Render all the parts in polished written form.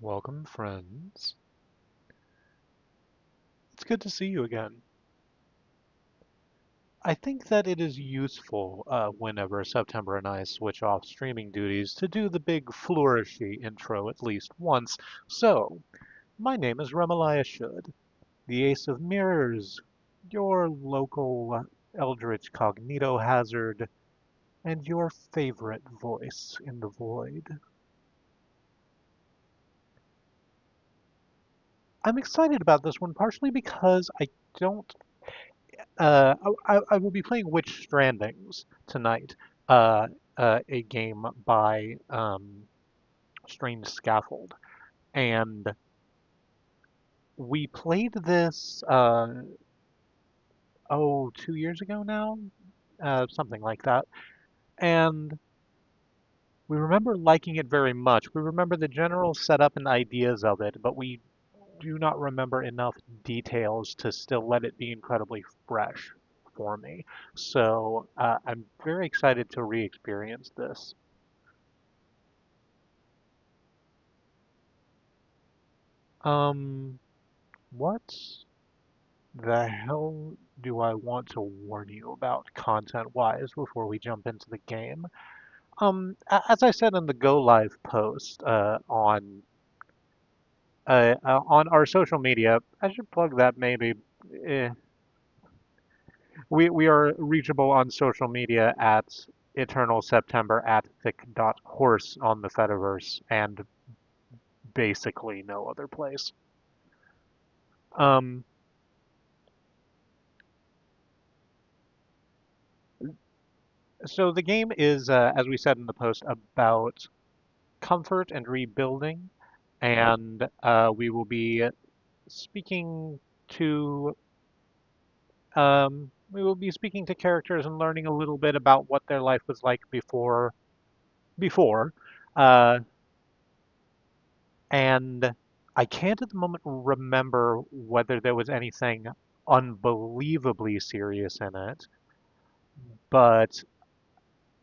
Welcome, friends. It's good to see you again. I think that it is useful whenever September and I switch off streaming duties to do the big flourishy intro at least once. So, my name is Remaliah Should, the Ace of Mirrors, your local Eldritch Cognito Hazard, and your favorite voice in the void. I'm excited about this one partially because I don't I will be playing Witch Strandings tonight, uh, a game by Strange Scaffold, and we played this 2 years ago now, something like that, and we remember liking it very much. We remember the general setup and ideas of it, but we do not remember enough details to still let it be incredibly fresh for me. So I'm very excited to re-experience this. Um, what the hell do I want to warn you about content-wise before we jump into the game? As I said in the Go Live post on our social media, I should plug that maybe. Eh, we are reachable on social media at Eternal September at thick.horse on the Fediverse and basically no other place. Um, so the game is, as we said in the post, about comfort and rebuilding, and we will be speaking to characters and learning a little bit about what their life was like before, uh, and I can't at the moment remember whether there was anything unbelievably serious in it, but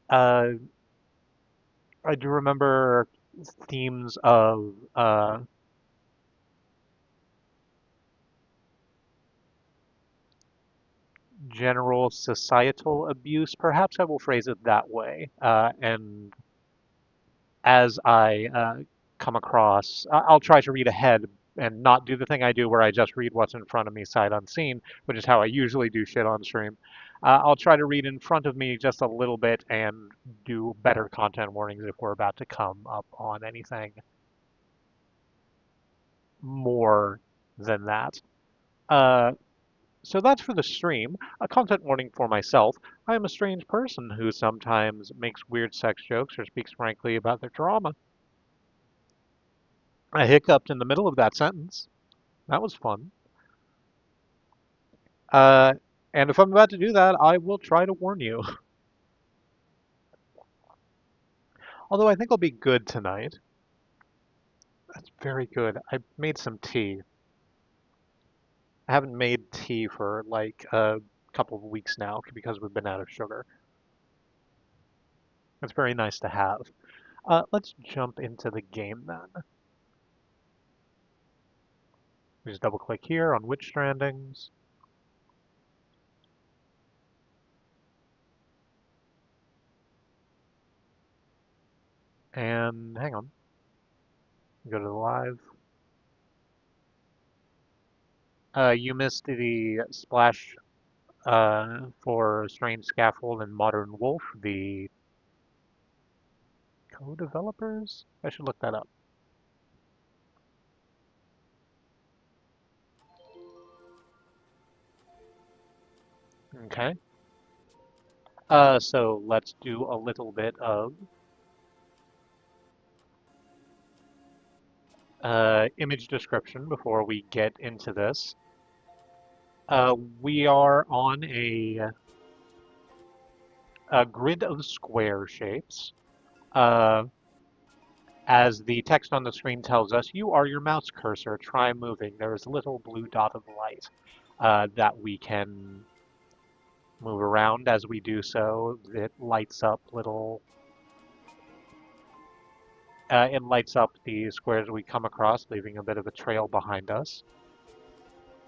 uh, I do remember themes of general societal abuse. Perhaps I will phrase it that way. And as I come across, I'll try to read ahead and not do the thing I do where I just read what's in front of me sight unseen, which is how I usually do shit on stream. I'll try to read in front of me just a little bit and do better content warnings if we're about to come up on anything more than that. Uh, So that's for the stream. A content warning for myself. I am a strange person who sometimes makes weird sex jokes or speaks frankly about their trauma. I hiccuped in the middle of that sentence. That was fun. Uh, and if I'm about to do that, I will try to warn you. Although I think I'll be good tonight. That's very good. I made some tea. I haven't made tea for like a couple of weeks now because we've been out of sugar. It's very nice to have. Let's jump into the game then. We just double click here on which strandings. And hang on, go to the live. You missed the splash for Strange Scaffold and Modern Wolf, the co-developers? I should look that up. Okay. So let's do a little bit of image description before we get into this. We are on a grid of square shapes. Uh, As the text on the screen tells us, you are your mouse cursor. Try moving. There is a little blue dot of light that we can move around as we do so. It lights up little It lights up the squares we come across, leaving a bit of a trail behind us.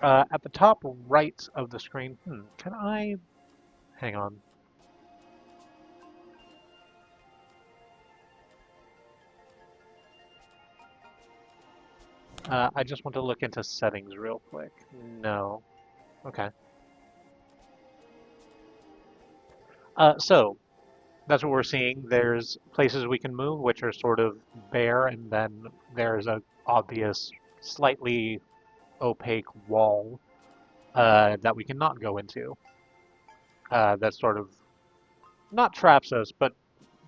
At the top right of the screen, can I... Hang on. I just want to look into settings real quick. No. Okay. So, that's what we're seeing. There's places we can move, which are sort of bare, and then there's a obvious, slightly opaque wall that we cannot go into. That sort of not traps us, but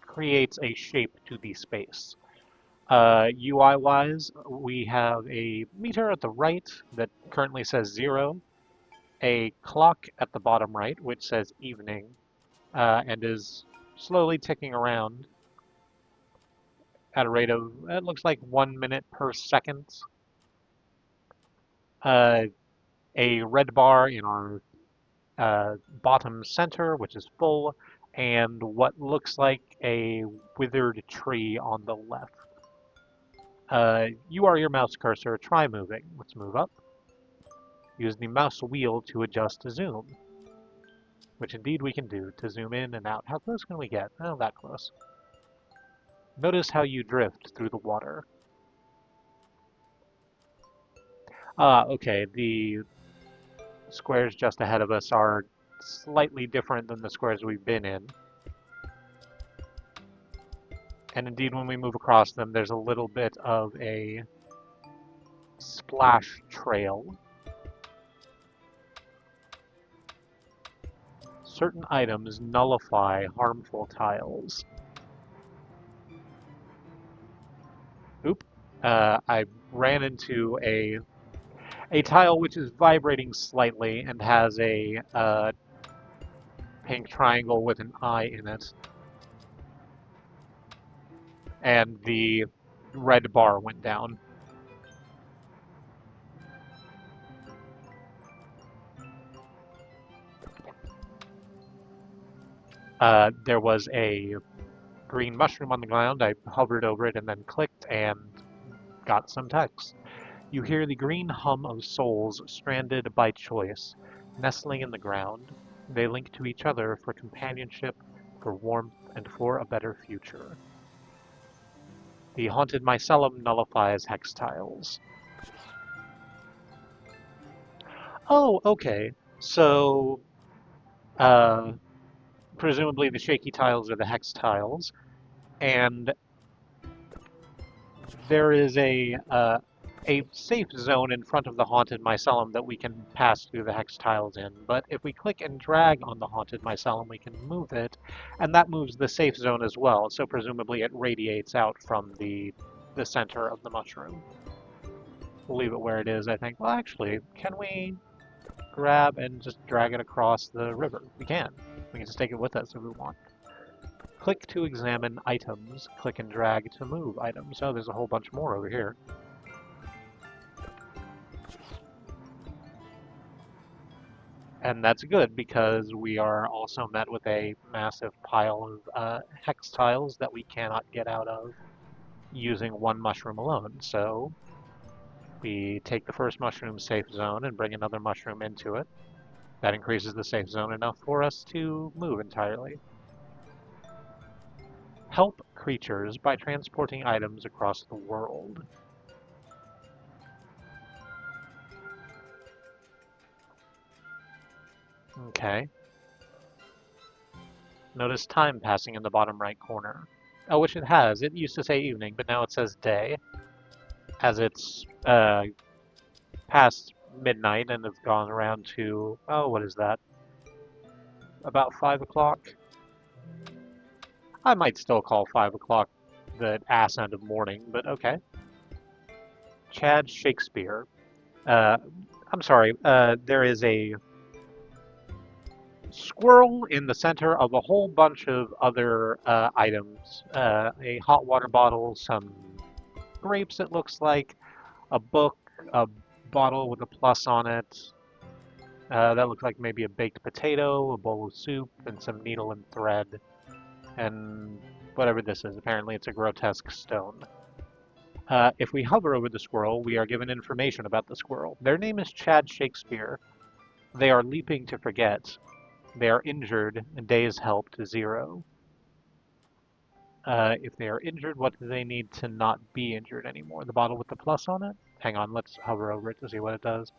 creates a shape to the space. UI-wise, we have a meter at the right that currently says 0, a clock at the bottom right which says evening, and is slowly ticking around at a rate of, it looks like 1 minute per second. Uh, a red bar in our bottom center, which is full, and what looks like a withered tree on the left. You are your mouse cursor. Try moving. Let's move up. Use the mouse wheel to adjust to zoom, which indeed we can do to zoom in and out. How close can we get? Oh, that close. Notice how you drift through the water. Okay, the squares just ahead of us are slightly different than the squares we've been in. And indeed, when we move across them, there's a little bit of a splash trail. Certain items nullify harmful tiles. Oop. I ran into a tile which is vibrating slightly and has a pink triangle with an eye in it. And the red bar went down. There was a green mushroom on the ground. I hovered over it and then clicked and got some text. You hear the green hum of souls stranded by choice, nestling in the ground. They link to each other for companionship, for warmth, and for a better future. The haunted mycelium nullifies hex tiles. Oh, okay. So, presumably the shaky tiles are the hex tiles, and there is a safe zone in front of the haunted mycelium that we can pass through the hex tiles in. But if we click and drag on the haunted mycelium, we can move it, and that moves the safe zone as well. So presumably it radiates out from the center of the mushroom. We'll leave it where it is, I think. Well, actually, can we grab and just drag it across the river? We can. We can just take it with us if we want. Click to examine items. Click and drag to move items. Oh, there's a whole bunch more over here. And that's good because we are also met with a massive pile of hex tiles that we cannot get out of using one mushroom alone. So we take the first mushroom safe zone and bring another mushroom into it. That increases the safe zone enough for us to move entirely. Help creatures by transporting items across the world. Okay. Notice time passing in the bottom right corner. Oh, which it has. It used to say evening, but now it says day. As it's past midnight and it's gone around to, oh, what is that? About 5 o'clock? I might still call 5 o'clock the ass end of morning, but okay. Chad Shakespeare. I'm sorry, there is a squirrel in the center of a whole bunch of other items. A hot water bottle, some grapes it looks like, a book, a bottle with a plus on it. That looks like maybe a baked potato, a bowl of soup, and some needle and thread. And whatever this is, apparently it's a grotesque stone. If we hover over the squirrel, we are given information about the squirrel. Their name is Chad Shakespeare. They are leaping to forget. They are injured, and days help to 0. If they are injured, what do they need to not be injured anymore? The bottle with the plus on it? Hang on, let's hover over it to see what it does.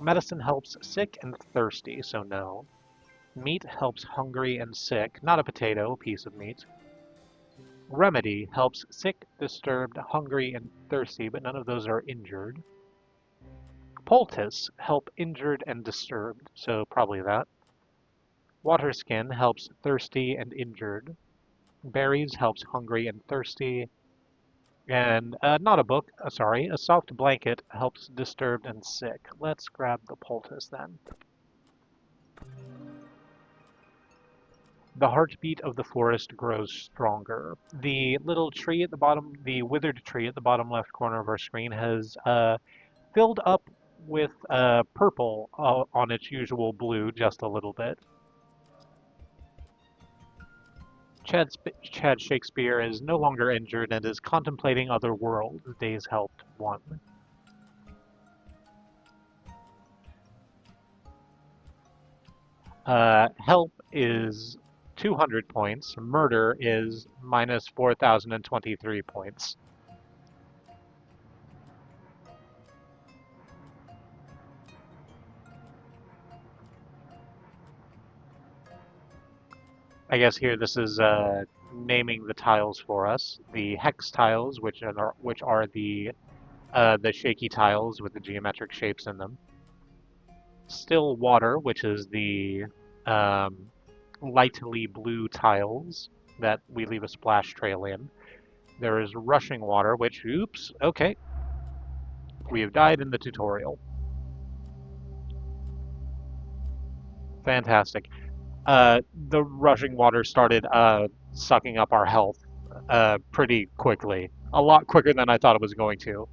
Medicine helps sick and thirsty, so no. Meat helps hungry and sick, not a potato, a piece of meat. Remedy helps sick, disturbed, hungry, and thirsty, but none of those are injured. Poultice help injured and disturbed, so probably that. Water skin helps thirsty and injured. Berries helps hungry and thirsty. And not a book, sorry, a soft blanket helps disturbed and sick. Let's grab the poultice then. The heartbeat of the forest grows stronger. The little tree at the bottom, the withered tree at the bottom left corner of our screen has filled up with purple on its usual blue just a little bit. Chad Shakespeare is no longer injured and is contemplating other worlds. Days helped 1. Help is 200 points. Murder is minus 4,023 points. I guess here this is naming the tiles for us. The hex tiles, which are the shaky tiles with the geometric shapes in them. Still water, which is the um, lightly blue tiles that we leave a splash trail in. There is rushing water, which, oops, okay. We have died in the tutorial. Fantastic. The rushing water started sucking up our health pretty quickly. A lot quicker than I thought it was going to.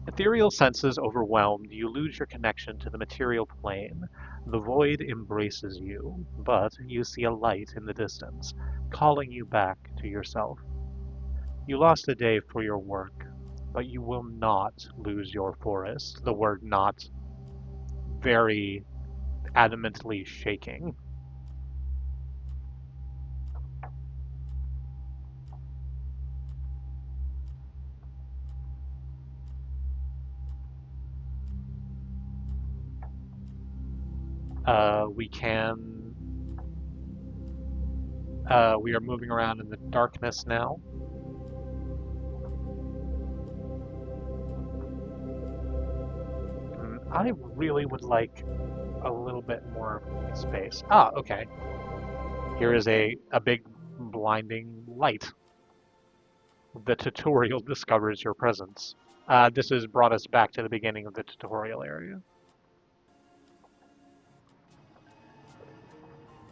Ethereal senses overwhelmed, you lose your connection to the material plane. The void embraces you, but you see a light in the distance, calling you back to yourself. You lost a day for your work, but you will not lose your forest. The word not very adamantly shaking. We can. We are moving around in the darkness now. I really would like a little bit more space. Ah, okay. Here is a big blinding light. The tutorial discovers your presence. This has brought us back to the beginning of the tutorial area.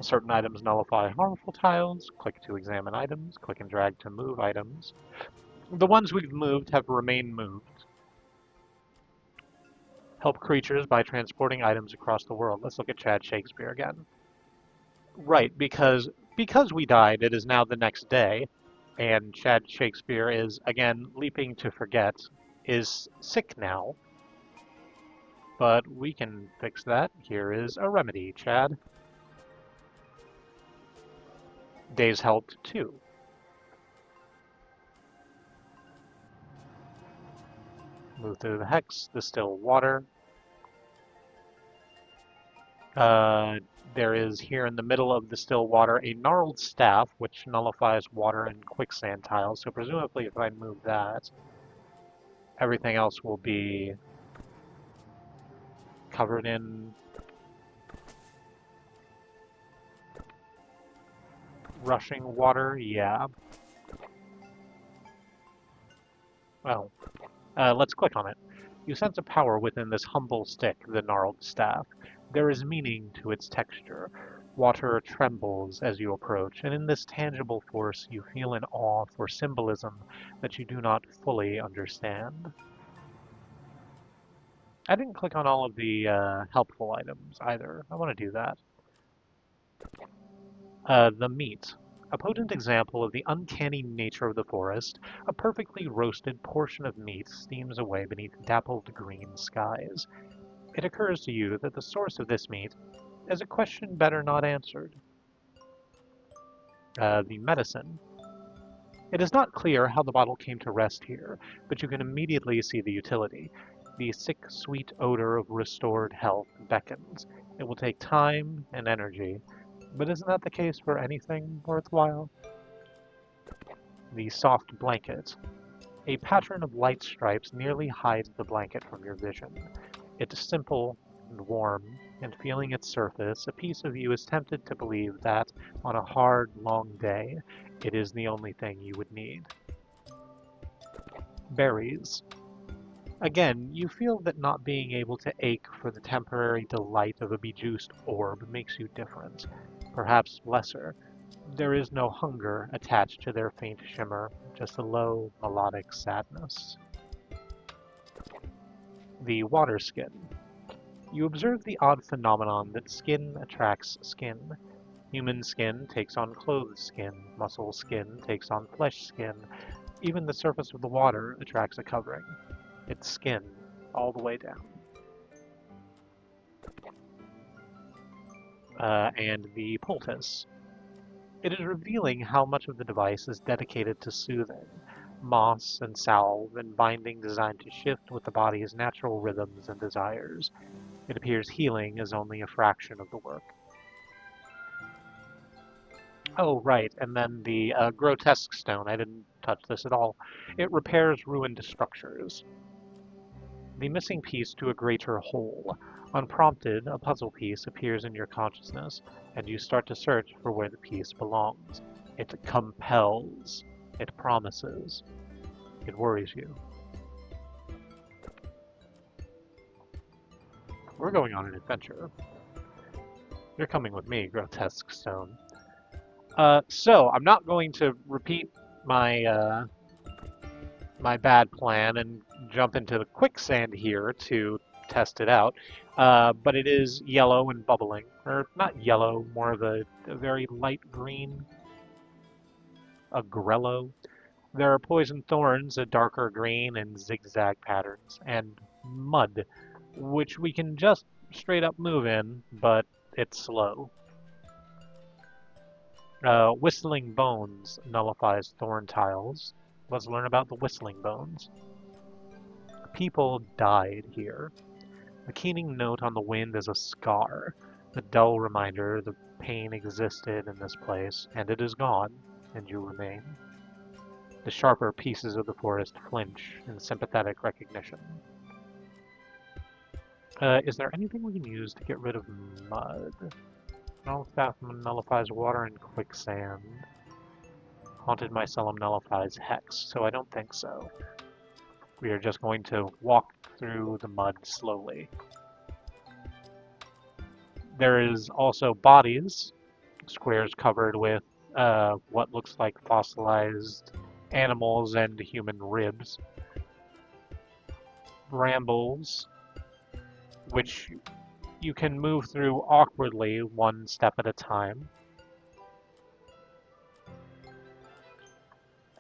Certain items nullify harmful tiles. Click to examine items. Click and drag to move items. The ones we've moved have remained moved. Help creatures by transporting items across the world. Let's look at Chad Shakespeare again. Right, because we died, it is now the next day, and Chad Shakespeare is again leaping to forget, is sick now. But we can fix that. Here is a remedy, Chad. Days helped too. Move through the hex, the still water. There is here in the middle of the still water a gnarled staff, which nullifies water and quicksand tiles. So presumably if I move that, everything else will be covered in rushing water. Yeah. Well, let's click on it. You sense a power within this humble stick, the gnarled staff. There is meaning to its texture. Water trembles as you approach, and in this tangible force you feel an awe for symbolism that you do not fully understand. I didn't click on all of the helpful items either. I want to do that. The meat. A potent example of the uncanny nature of the forest, a perfectly roasted portion of meat steams away beneath dappled green skies. It occurs to you that the source of this meat is a question better not answered. The medicine. It is not clear how the bottle came to rest here, but you can immediately see the utility. The sick, sweet odor of restored health beckons. It will take time and energy, but isn't that the case for anything worthwhile? The soft blanket. A pattern of light stripes nearly hides the blanket from your vision. It's simple and warm, and feeling its surface, a piece of you is tempted to believe that, on a hard, long day, it is the only thing you would need. Berries. Again, you feel that not being able to ache for the temporary delight of a bejuiced orb makes you different, perhaps lesser. There is no hunger attached to their faint shimmer, just a low, melodic sadness. The water skin. You observe the odd phenomenon that skin attracts skin. Human skin takes on clothed skin, muscle skin takes on flesh skin. Even the surface of the water attracts a covering. It's skin all the way down. And the poultice. It is revealing how much of the device is dedicated to soothing. Moss and salve and binding designed to shift with the body's natural rhythms and desires. It appears healing is only a fraction of the work. Oh, right, and then the grotesque stone. I didn't touch this at all. It repairs ruined structures. The missing piece to a greater whole. Unprompted, a puzzle piece appears in your consciousness, and you start to search for where the piece belongs. It compels. It promises. It worries you. We're going on an adventure. You're coming with me, grotesque stone. So I'm not going to repeat my my bad plan and jump into the quicksand here to test it out. But it is yellow and bubbling, or not yellow, more of a very light green, a grello. There are poison thorns, a darker green, and zigzag patterns, and mud, which we can just straight up move in, but it's slow. Whistling bones nullifies thorn tiles. Let's learn about the whistling bones. People died here. The keening note on the wind is a scar, a dull reminder the pain existed in this place, and it is gone, and you remain. The sharper pieces of the forest flinch in sympathetic recognition. Is there anything we can use to get rid of mud? Null staff nullifies water and quicksand. Haunted mycelium nullifies hex, so I don't think so. We are just going to walk through the mud slowly. There is also bodies, squares covered with what looks like fossilized animals and human ribs. Brambles, which you can move through awkwardly one step at a time.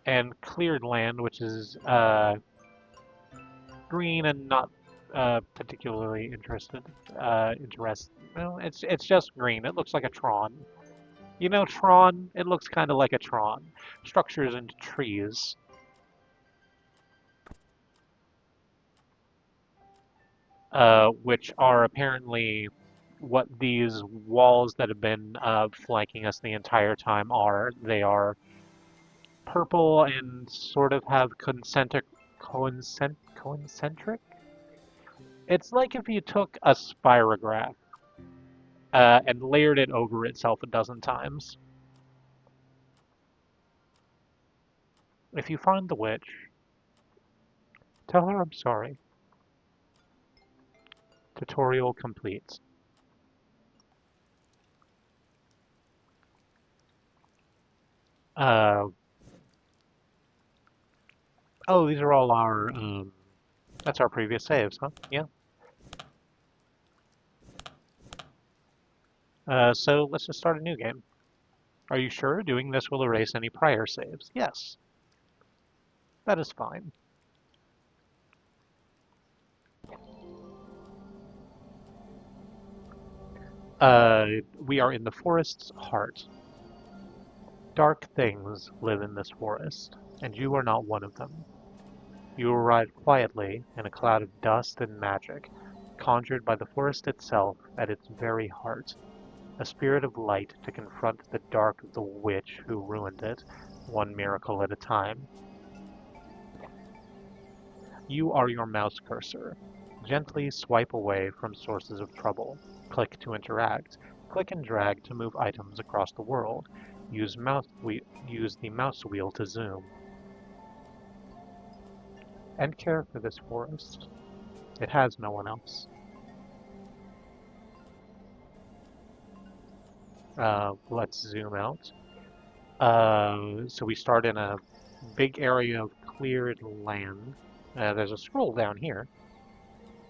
And cleared land, which is green and not particularly interested. Well, it's just green. It looks like a Tron. You know Tron? It looks kind of like a Tron. Structures and trees. Which are apparently what these walls that have been flanking us the entire time are. They are purple and sort of have concentric. It's like if you took a spirograph and layered it over itself a dozen times. If you find the witch, tell her I'm sorry. Tutorial complete. Oh, these are all our, that's our previous saves, huh? Yeah. So let's just start a new game. Are you sure doing this will erase any prior saves? Yes, that is fine. We are in the forest's heart. Dark things live in this forest, and you are not one of them. You arrive quietly in a cloud of dust and magic, conjured by the forest itself at its very heart, a spirit of light to confront the dark of the witch who ruined it, one miracle at a time. You are your mouse cursor. Gently swipe away from sources of trouble. Click to interact. Click and drag to move items across the world. Use the mouse wheel to zoom. And care for this forest. It has no one else. Let's zoom out. So we start in a big area of cleared land. There's a scroll down here.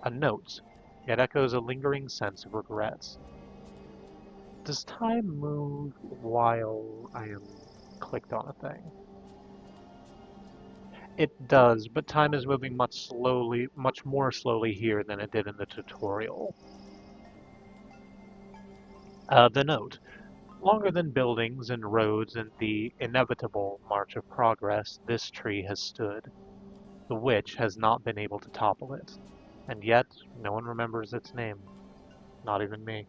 A note. It echoes a lingering sense of regret. Does time move while I am clicked on a thing? It does, but time is moving much more slowly here than it did in the tutorial. The note. Longer than buildings and roads and the inevitable march of progress, this tree has stood. The witch has not been able to topple it, and yet no one remembers its name. Not even me.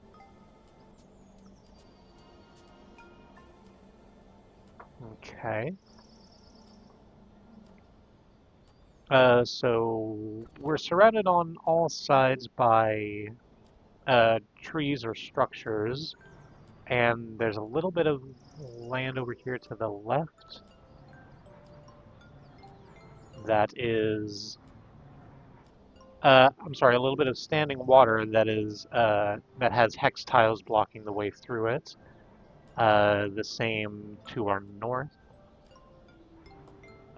Okay. So we're surrounded on all sides by trees or structures, and there's a little bit of land over here to the left that is, I'm sorry, a little bit of standing water that has hex tiles blocking the way through it. The same to our north.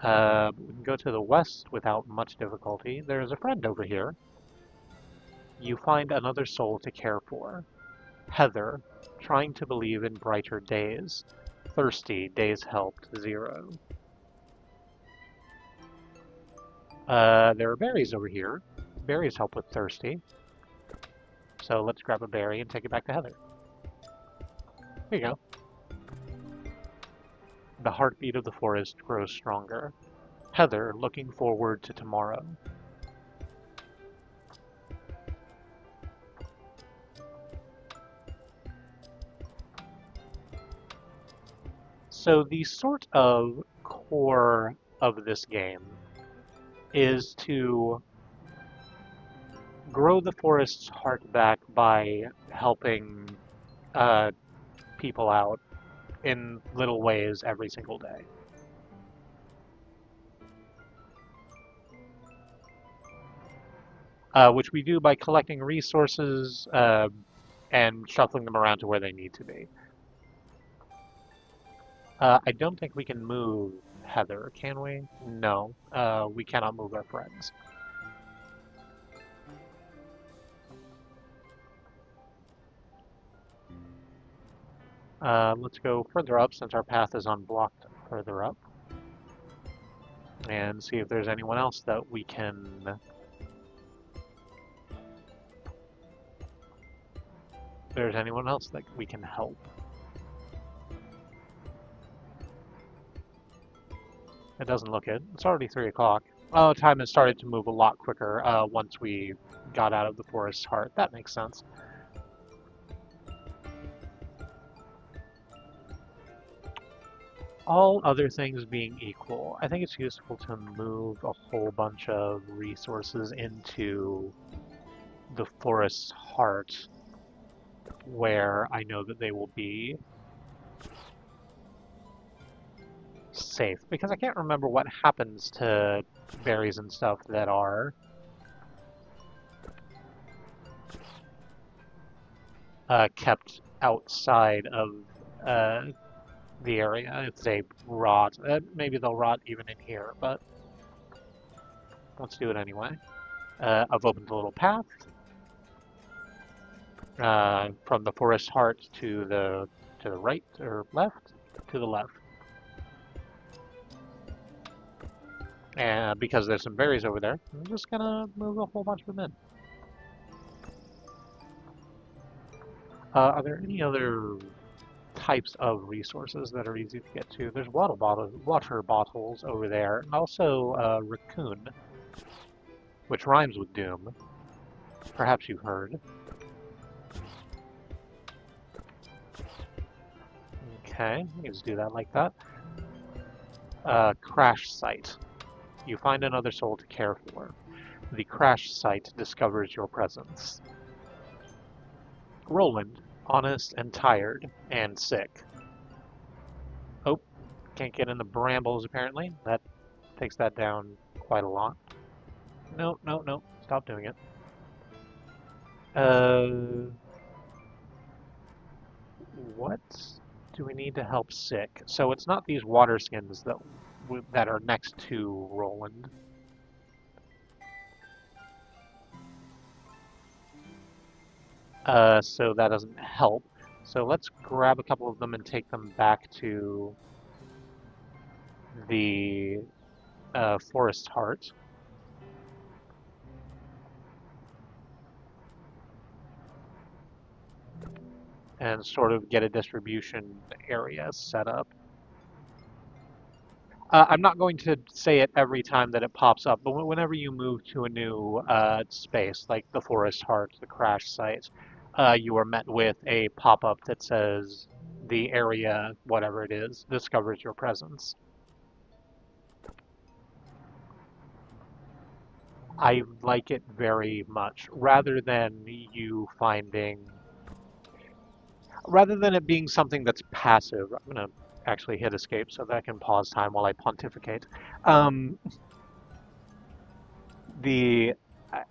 We can go to the west without much difficulty. There's a friend over here. You find another soul to care for. Heather, trying to believe in brighter days. Thirsty, days helped, 0. There are berries over here. Berries help with thirsty. So let's grab a berry and take it back to Heather. There you go. The heartbeat of the forest grows stronger. Heather, looking forward to tomorrow. So the sort of core of this game is to grow the forest's heart back by helping people out in little ways every single day. Which we do by collecting resources and shuffling them around to where they need to be. I don't think we can move Heather, can we? No, we cannot move our friends. Let's go further up since our path is unblocked further up. And see if there's anyone else that we can... There's anyone else that we can help. It doesn't look it. It's already 3 o'clock. Oh, time has started to move a lot quicker once we got out of the forest's heart. That makes sense. All other things being equal, I think it's useful to move a whole bunch of resources into the forest's heart, where I know that they will be safe. Because I can't remember what happens to berries and stuff that are kept outside of the area. If they rot, maybe they'll rot even in here, but let's do it anyway. I've opened a little path from the forest heart to the right or left. to the left. And because there's some berries over there, I'm just gonna move a whole bunch of them in. Are there any other types of resources that are easy to get to? There's water bottles over there, and also raccoon, which rhymes with doom. Perhaps you've heard. Okay, you can just do that like that. Crash site. You find another soul to care for. The crash site discovers your presence. Roland, honest and tired and sick. Oh, can't get in the brambles apparently. That takes that down quite a lot. No, no, no. Stop doing it. What do we need to help sick? So it's not these water skins that are next to Roland. So that doesn't help. So let's grab a couple of them and take them back to the forest heart. And sort of get a distribution area set up. I'm not going to say it every time that it pops up, but whenever you move to a new space, like the forest heart, the crash site, you are met with a pop-up that says the area, whatever it is, discovers your presence. I like it very much, rather than it being something that's passive. I'm gonna actually hit escape so that I can pause time while I pontificate. Um, the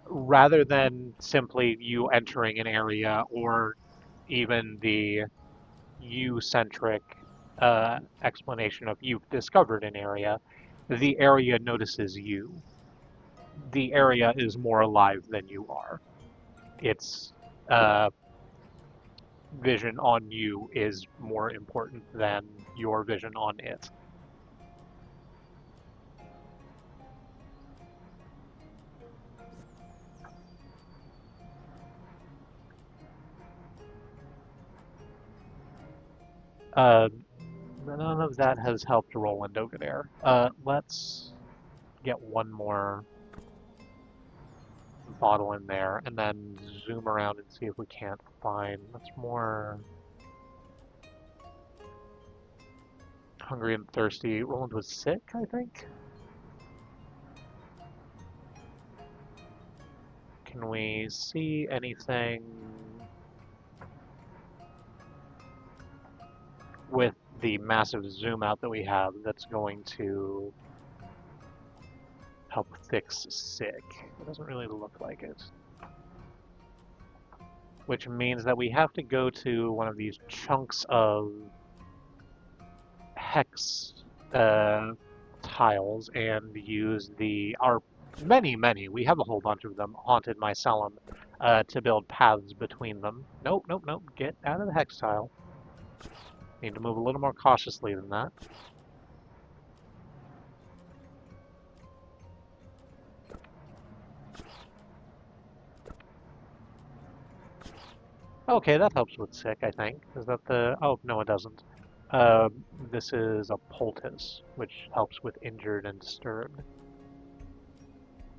Rather than simply you entering an area or even the you-centric explanation of you've discovered an area, the area notices you. The area is more alive than you are. Its vision on you is more important than your vision on it. Uh, None of that has helped Roland over there. Let's get one more bottle in there and then zoom around and see if we can't find that's more hungry and thirsty. Roland was sick, I think. Can we see anything with the massive zoom out that we have that's going to help fix sick? It doesn't really look like it. Which means that we have to go to one of these chunks of hex tiles and use our many, we have a whole bunch of them, haunted mycelium, to build paths between them. Nope, nope, nope, get out of the hex tile. Need to move a little more cautiously than that. Okay, that helps with sick, I think. Is that the... Oh, no, it doesn't. This is a poultice, which helps with injured and disturbed.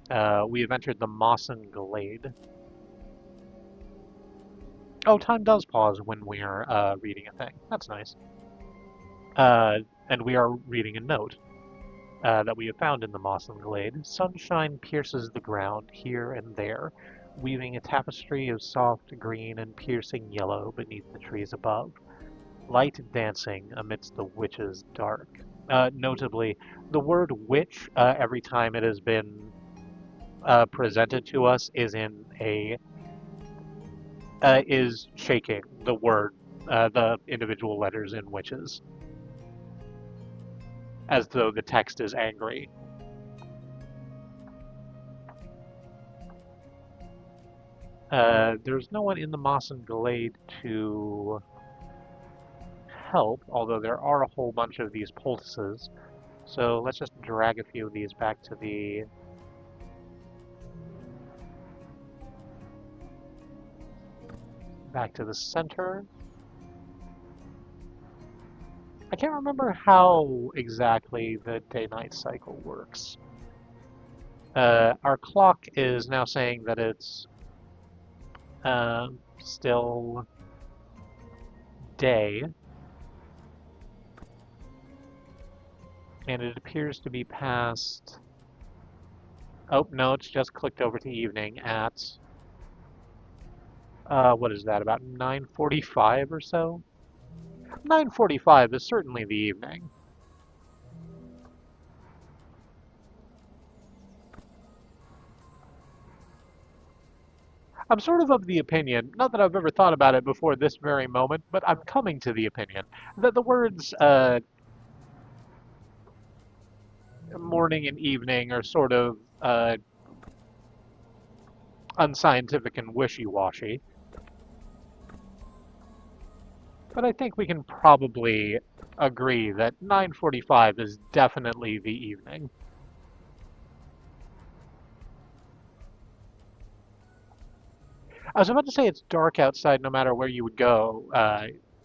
We have entered the Mawson Glade. Oh, time does pause when we're reading a thing. That's nice. And we are reading a note that we have found in the Mawson Glade. Sunshine pierces the ground here and there, weaving a tapestry of soft green and piercing yellow beneath the trees above. Light dancing amidst the witch's dark. Notably, the word witch, every time it has been presented to us, is shaking the word, the individual letters in witches, as though the text is angry. There's no one in the Mawson Glade to help, although there are a whole bunch of these poultices. So let's just drag a few of these back to the center. I can't remember how exactly the day-night cycle works. Our clock is now saying that it's still day, and it appears to be past. Oh no, it's just clicked over to evening at what is that? About 9:45 or so. 9:45 is certainly the evening. I'm sort of the opinion, not that I've ever thought about it before this very moment, but I'm coming to the opinion that the words morning and evening are sort of unscientific and wishy-washy. But I think we can probably agree that 9:45 is definitely the evening. I was about to say it's dark outside no matter where you would go,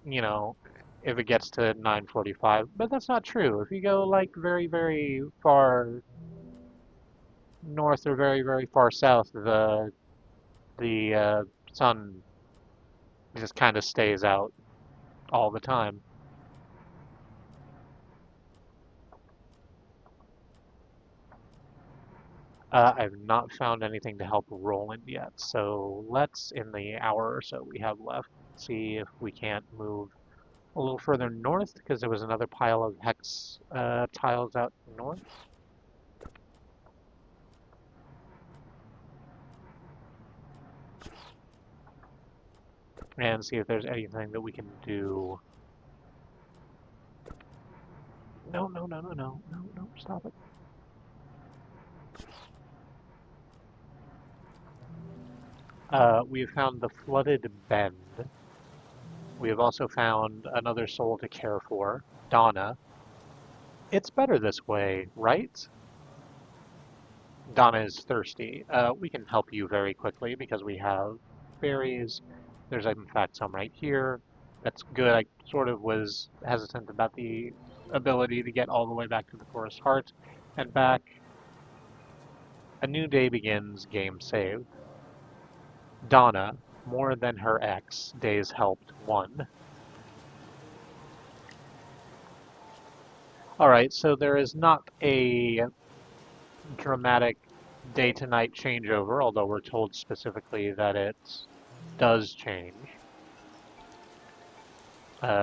you know, if it gets to 9:45, but that's not true. If you go like very, very far north or very, very far south, the sun just kind of stays out all the time. I've not found anything to help Roland yet, so let's, in the hour or so we have left, see if we can't move a little further north, because there was another pile of hex tiles out north. And see if there's anything that we can do. No, no, no, no, no, no, no, stop it. We have found the flooded bend. We have also found another soul to care for, Donna. It's better this way, right? Donna is thirsty. We can help you very quickly because we have berries. There's in fact some right here. That's good. I sort of was hesitant about the ability to get all the way back to the forest heart and back. A new day begins, game saved. Donna, more than her ex, days helped, 1. Alright, so there is not a dramatic day to night changeover, although we're told specifically that it does change.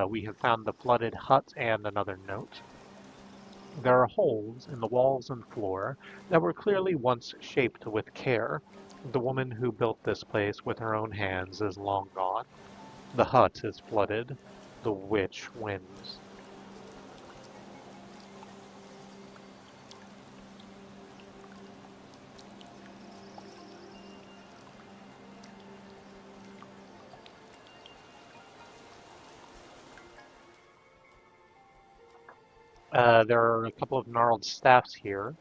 We have found the flooded hut and another note. There are holes in the walls and floor that were clearly once shaped with care. The woman who built this place with her own hands is long gone. The hut is flooded. The witch wins. There are a couple of gnarled staffs here,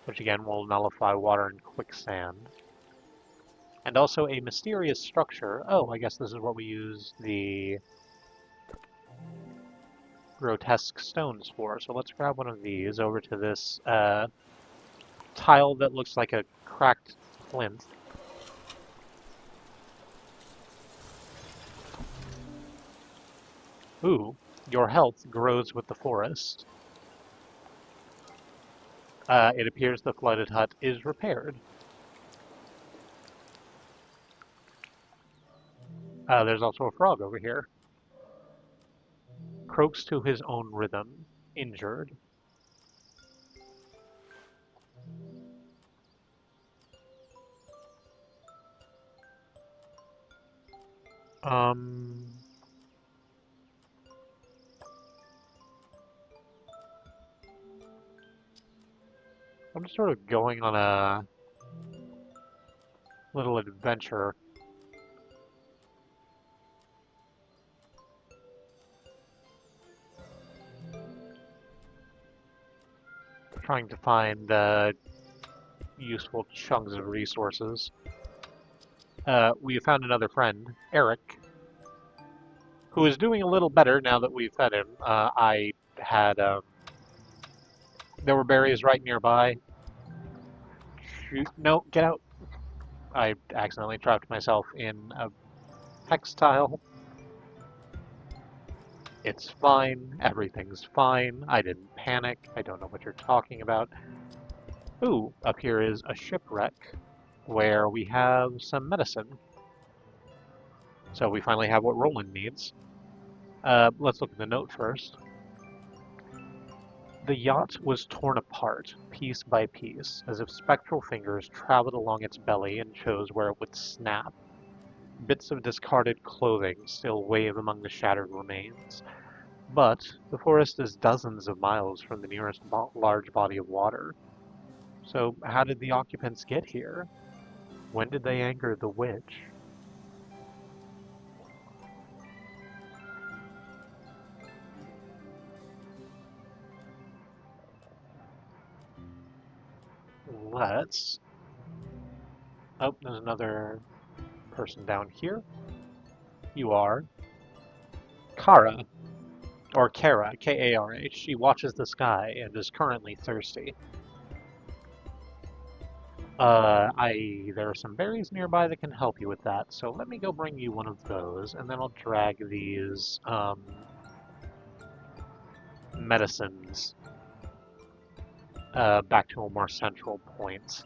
which again will nullify water and quicksand. And also a mysterious structure. Oh, I guess this is what we use the grotesque stones for. So let's grab one of these over to this tile that looks like a cracked plinth. Ooh, your health grows with the forest. It appears the flooded hut is repaired. There's also a frog over here. Croaks to his own rhythm, injured. Um, I'm just sort of going on a little adventure. trying to find useful chunks of resources. We found another friend, Eric, who is doing a little better now that we've fed him. I had there were berries right nearby. Shoot, no, get out! I accidentally trapped myself in a hex tile. It's fine. Everything's fine. I didn't panic. I don't know what you're talking about. Ooh, up here is a shipwreck where we have some medicine. So we finally have what Roland needs. Let's look at the note first. The yacht was torn apart, piece by piece, as if spectral fingers traveled along its belly and chose where it would snap. Bits of discarded clothing still wave among the shattered remains. But the forest is dozens of miles from the nearest large body of water. So how did the occupants get here? When did they anchor the witch? Let's... Oh, there's another person down here. You are Kara, or Kara, K-A-R-H. She watches the sky and is currently thirsty. There are some berries nearby that can help you with that, so let me go bring you one of those, and then I'll drag these, medicines, back to a more central point.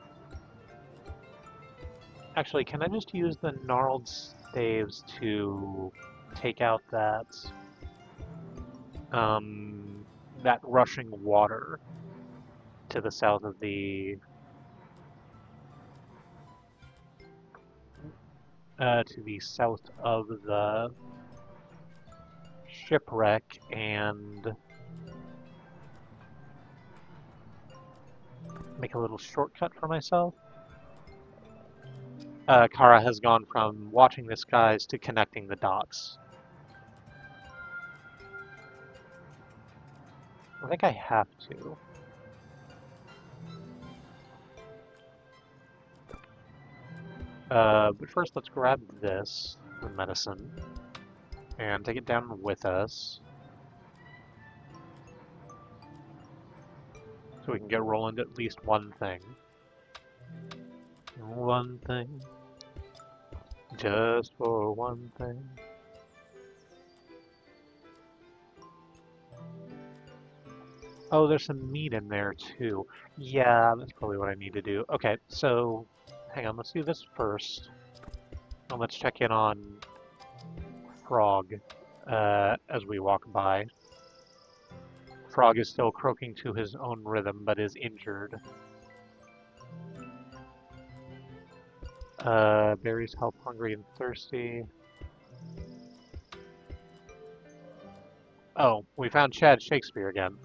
Actually, can I just use the gnarled staves to take out that rushing water to the south of the shipwreck and make a little shortcut for myself? Kara has gone from watching the skies to connecting the dots. I think I have to. But first let's grab this, the medicine, and take it down with us. So we can get Roland at least one thing. One thing. Just for one thing. Oh, there's some meat in there too. Yeah, that's probably what I need to do. Okay, so hang on, let's do this first. And let's check in on Frog as we walk by. Frog is still croaking to his own rhythm, but is injured. Berries help hungry and thirsty. Oh, we found Chad Shakespeare again.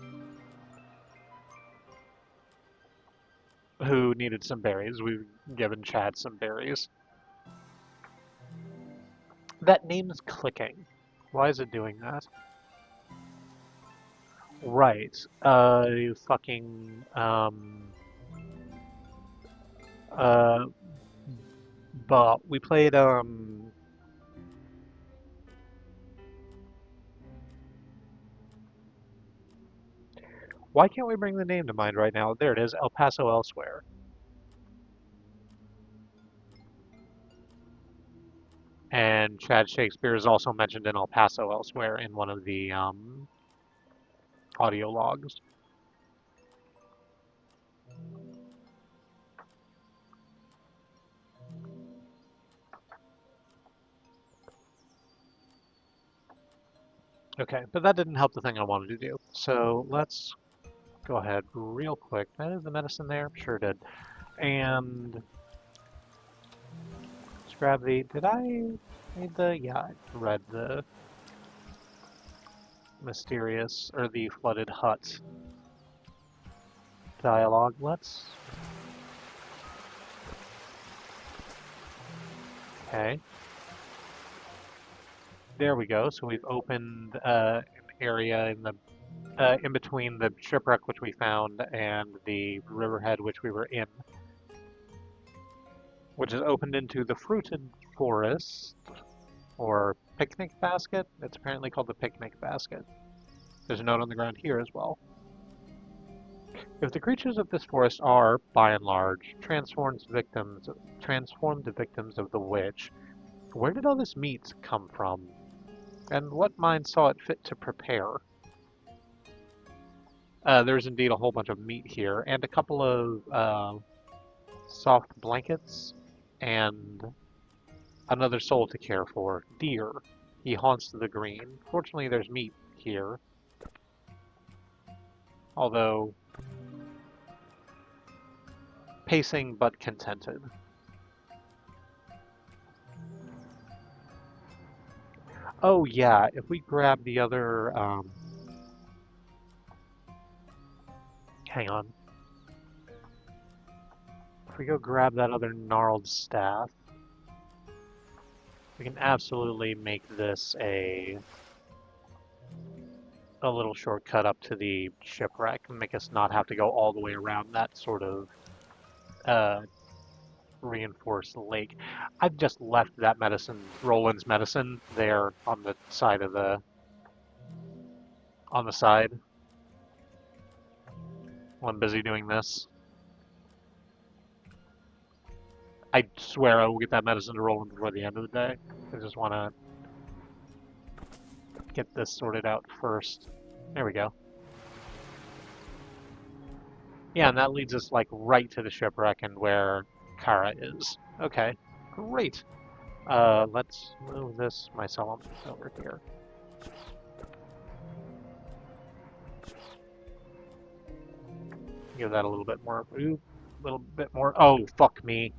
Who needed some berries. We've given Chad some berries. That name is clicking. Why is it doing that? Right. You fucking, but we played, why can't we bring the name to mind right now? There it is, El Paso Elsewhere. And Chad Shakespeare is also mentioned in El Paso Elsewhere in one of the, audio logs. Okay, but that didn't help the thing I wanted to do. So let's go ahead real quick. Is the medicine there? Sure did. And let's grab the, did I read the, yeah, I read the mysterious, or the flooded hut dialogue. Let's, okay. There we go. So we've opened an area in the in between the shipwreck which we found and the riverhead which we were in, which is opened into the fruited forest, or picnic basket. It's apparently called the picnic basket. There's a note on the ground here as well. If the creatures of this forest are, by and large, transformed victims of the witch, where did all this meat come from? And what mind saw it fit to prepare? There's indeed a whole bunch of meat here, and a couple of soft blankets, and another soul to care for, Deer. He haunts the green. Fortunately, there's meat here, although pacing but contented. Oh yeah, if we grab the other, hang on. If we go grab that other gnarled staff, we can absolutely make this a little shortcut up to the shipwreck and make us not have to go all the way around that sort of uh, reinforced lake. I've just left that medicine, Roland's medicine, there on the side of on the side while I'm busy doing this. I swear I will get that medicine to Roland before the end of the day. I just want to get this sorted out first. There we go. Yeah, and that leads us like right to the shipwreck and where Kara is. Okay, great. Let's move this myself over here. Give that a little bit more. Ooh, a little bit more. Oh, fuck me.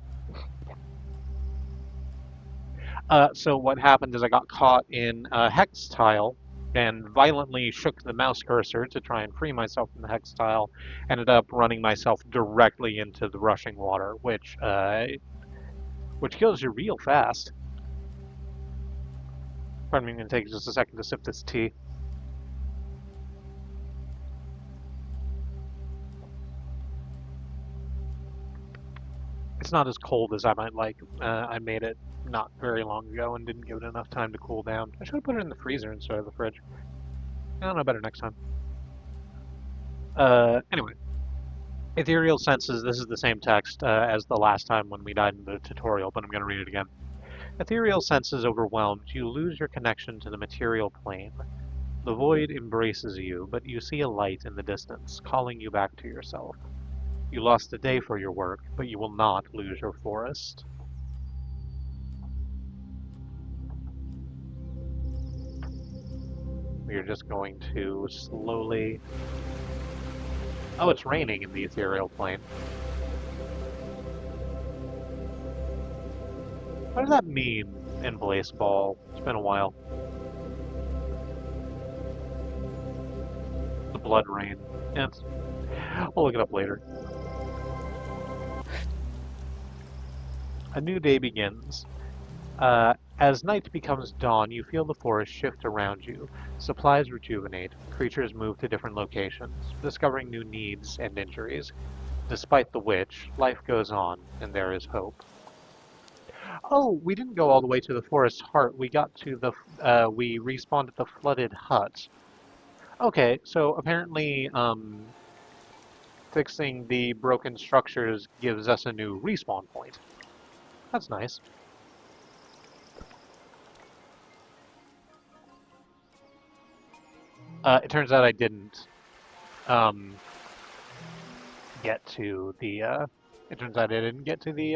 So what happened is I got caught in a hex tile and violently shook the mouse cursor to try and free myself from the hex tile. Ended up running myself directly into the rushing water, which kills you real fast. Pardon me, I'm going to take just a second to sip this tea. It's not as cold as I might like. I made it not very long ago and didn't give it enough time to cool down. I should have put it in the freezer instead of the fridge. I'll know better next time. Anyway. Ethereal senses, this is the same text as the last time when we died in the tutorial, but I'm going to read it again. Ethereal senses overwhelmed, you lose your connection to the material plane. The void embraces you, but you see a light in the distance, calling you back to yourself. You lost a day for your work, but you will not lose your forest. We are just going to slowly... Oh, it's raining in the ethereal plane. What does that mean in Blaze Ball? It's been a while. The blood rain. Yeah, we'll look it up later. A new day begins. As night becomes dawn, you feel the forest shift around you. Supplies rejuvenate. Creatures move to different locations, discovering new needs and injuries. Despite the witch, life goes on, and there is hope. Oh, we didn't go all the way to the forest heart. We got to the, we respawned at the flooded hut. Okay, so apparently, fixing the broken structures gives us a new respawn point. That's nice. It turns out I didn't get to the, it turns out I didn't get to the,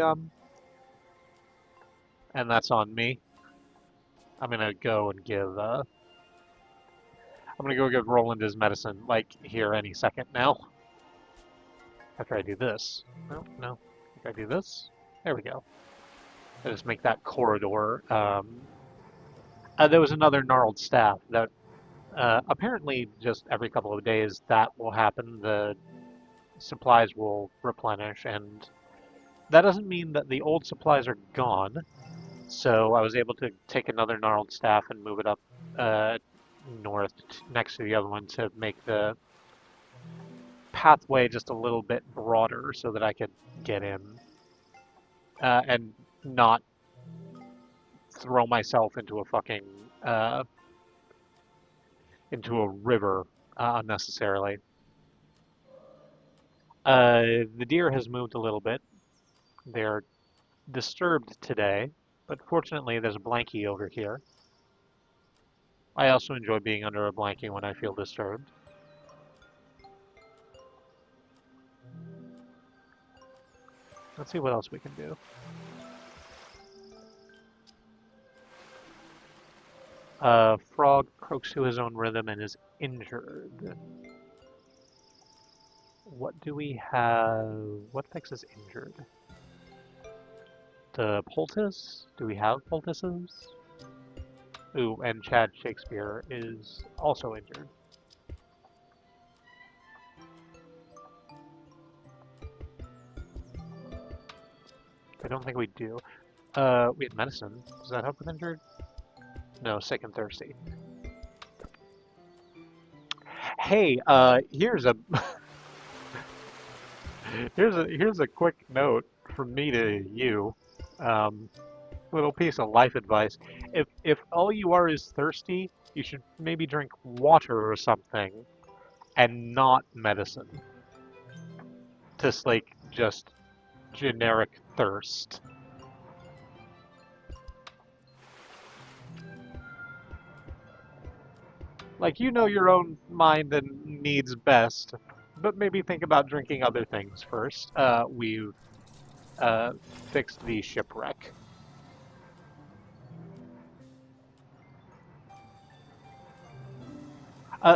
and that's on me. I'm gonna go and give, I'm gonna go give Roland his medicine, like, here any second now. After I do this. No. After I do this. There we go. I just make that corridor. There was another gnarled staff that apparently just every couple of days that will happen. The supplies will replenish, and that doesn't mean that the old supplies are gone. So I was able to take another gnarled staff and move it up, north next to the other one to make the pathway just a little bit broader so that I could get in and not throw myself into a fucking uh, into a river unnecessarily. The deer has moved a little bit. They're disturbed today, but fortunately there's a blankie over here. I also enjoy being under a blankie when I feel disturbed. Let's see what else we can do. Frog croaks to his own rhythm and is injured. What do we have? What fixes injured? The poultice? Do we have poultices? Ooh, and Chad Shakespeare is also injured. I don't think we do. We have medicine. Does that help with injured? No, sick and thirsty. Hey, here's a here's a quick note from me to you. Um, Little piece of life advice. If all you are is thirsty, you should maybe drink water or something, and not medicine. Just like just generic thirst. Like you know your own mind and needs best, but maybe think about drinking other things first. We've uh, fixed the shipwreck.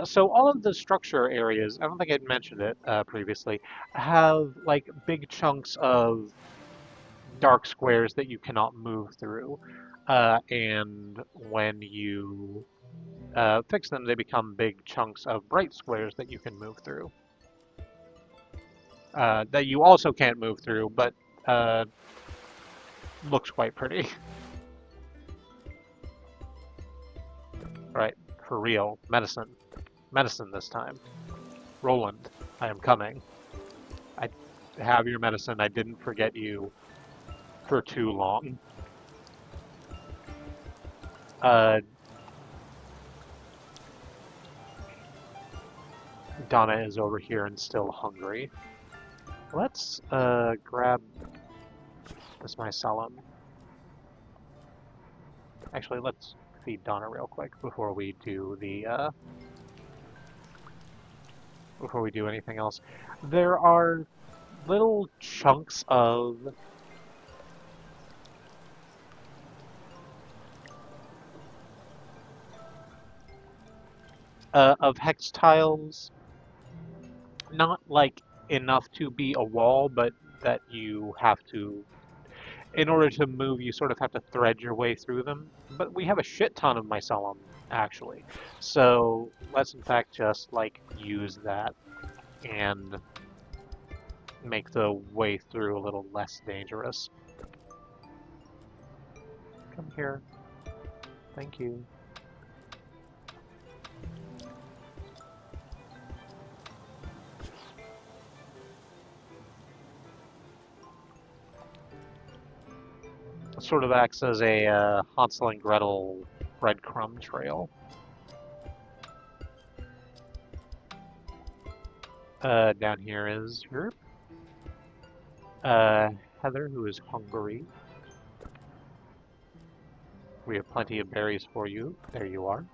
So all of the structure areas, I don't think I'd mentioned it previously, have like big chunks of dark squares that you cannot move through. And when you fix them, they become big chunks of bright squares that you can move through. That you also can't move through, but uh, looks quite pretty. Right, for real. Medicine. Medicine this time. Roland, I am coming. I have your medicine. I didn't forget you for too long. Uh, Donna is over here and still hungry. Let's grab this mycelium. Actually, let's feed Donna real quick before we do the before we do anything else. There are little chunks of hex tiles, not like enough to be a wall, but that you have to, in order to move, you sort of have to thread your way through them. But we have a shit ton of mycelium, actually. So let's in fact just like use that and make the way through a little less dangerous. Come here. Thank you. It sort of acts as a Hansel and Gretel breadcrumb trail. Down here is Herb. Heather, who is hungry. We have plenty of berries for you. There you are.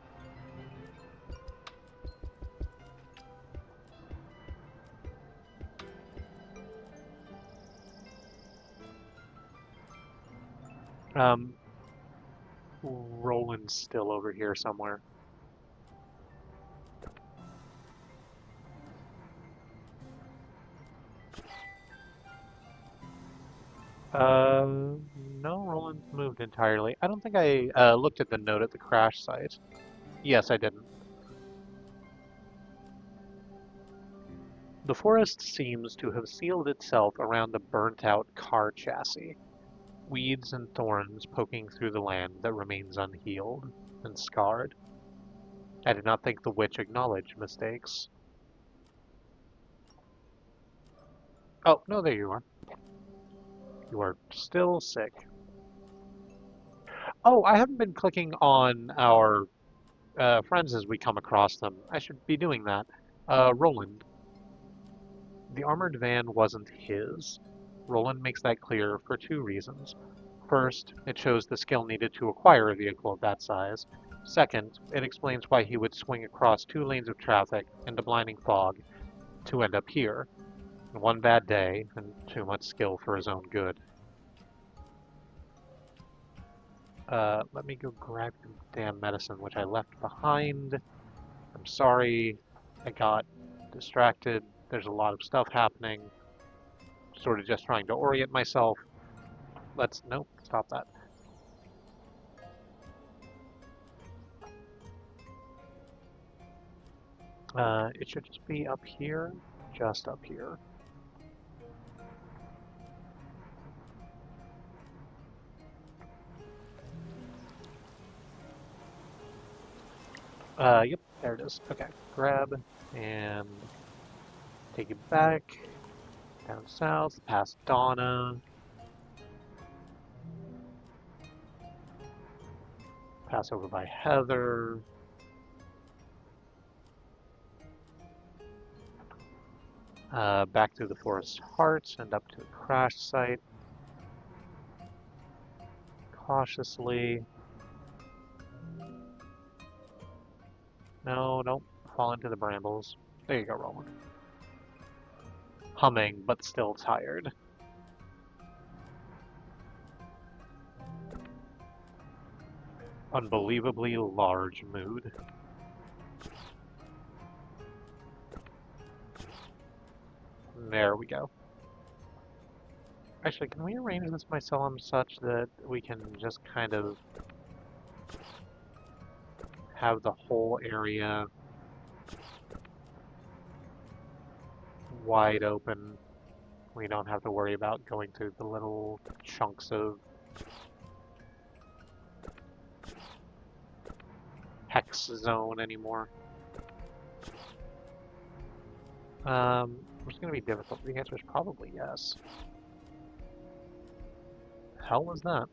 Um, Roland's still over here somewhere. No, Roland's moved entirely. I don't think I looked at the note at the crash site. Yes, I didn't. The forest seems to have sealed itself around the burnt-out car chassis. Weeds and thorns poking through the land that remains unhealed and scarred. I did not think the witch acknowledged mistakes. Oh, no, there you are. You are still sick. Oh, I haven't been clicking on our friends as we come across them. I should be doing that. Roland. The armored van wasn't his. Roland makes that clear for two reasons. First, it shows the skill needed to acquire a vehicle of that size. Second, it explains why he would swing across two lanes of traffic into blinding fog to end up here. One bad day and too much skill for his own good. Let me go grab the damn medicine, which I left behind. I'm sorry, I got distracted. There's a lot of stuff happening. Sort of just trying to orient myself. Nope, stop that. It should just be up here, just up here. Yep, there it is. Okay, grab and take it back down south, past Donna, pass over by Heather. Back through the forest heart and up to the crash site. Cautiously. No, don't fall into the brambles. There you go, Roland. Humming, but still tired. Unbelievably large mood. There we go. Actually, can we arrange this mycelium such that we can just kind of have the whole area wide open? We don't have to worry about going through the little chunks of hex zone anymore. It's going to be difficult. The answer is probably yes. Hell was that?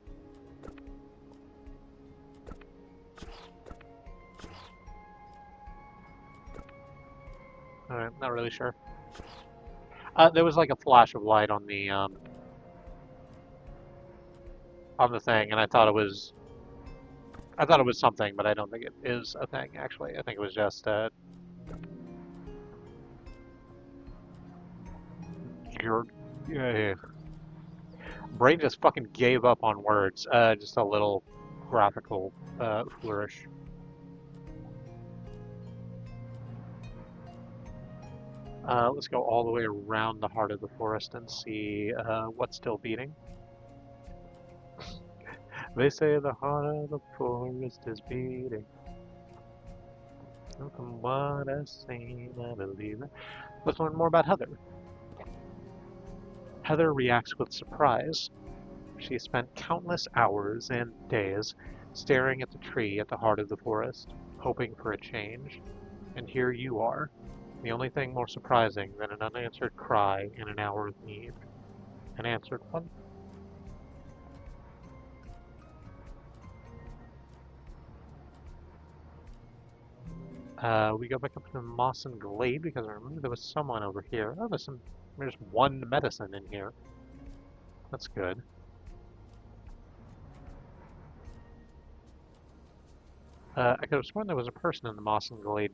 Alright, not really sure. There was like a flash of light on the thing, and I thought it was something, but I don't think it is a thing. Actually, I think it was just your brain just fucking gave up on words. Just a little graphical flourish. Let's go all the way around the heart of the forest and see what's still beating. They say the heart of the forest is beating. From what I've seen, I believe it. Let's learn more about Heather. Heather reacts with surprise. She spent countless hours and days staring at the tree at the heart of the forest, hoping for a change. And here you are, the only thing more surprising than an unanswered cry in an hour of need. An answered one? We go back up to the moss and glade because I remember there was someone over here. Oh, there's one medicine in here. That's good. I could have sworn there was a person in the moss and glade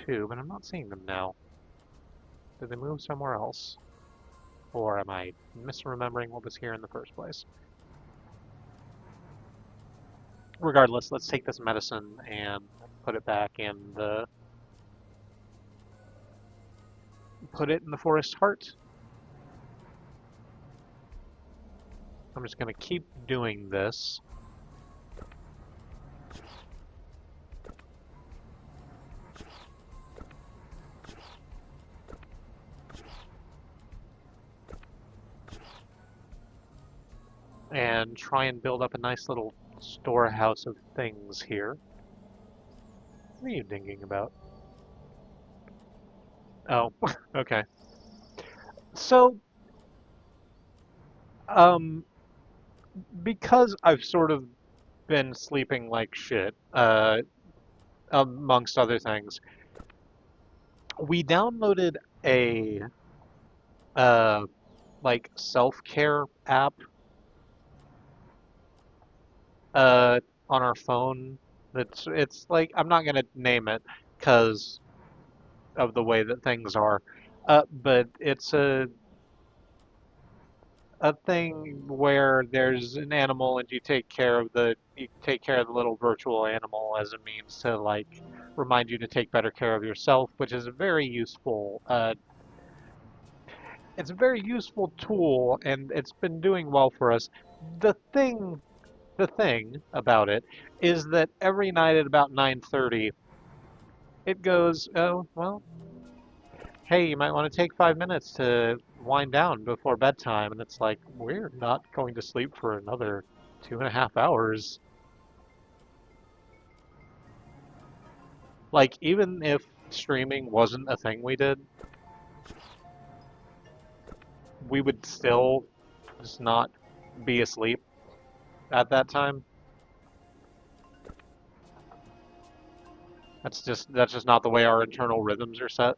too, but I'm not seeing them now. Did they move somewhere else? Or am I misremembering what was here in the first place? Regardless, let's take this medicine and put it back in the... Put it in the forest heart. I'm just going to keep doing this. And try and build up a nice little storehouse of things here. What are you thinking about? Oh, okay. So, um, because I've sort of been sleeping like shit, amongst other things, we downloaded a uh like self-care app uh on our phone. It's like I'm not gonna name it because of the way that things are, but it's a thing where there's an animal and you take care of the little virtual animal as a means to like remind you to take better care of yourself, which is a very useful it's a very useful tool and it's been doing well for us. The thing the thing about it is that every night at about 9:30 it goes, "Oh, well, hey, you might want to take 5 minutes to wind down before bedtime." And it's like, we're not going to sleep for another 2.5 hours. Like, even if streaming wasn't a thing we did, we would still just not be asleep at that time. That's just not the way our internal rhythms are set.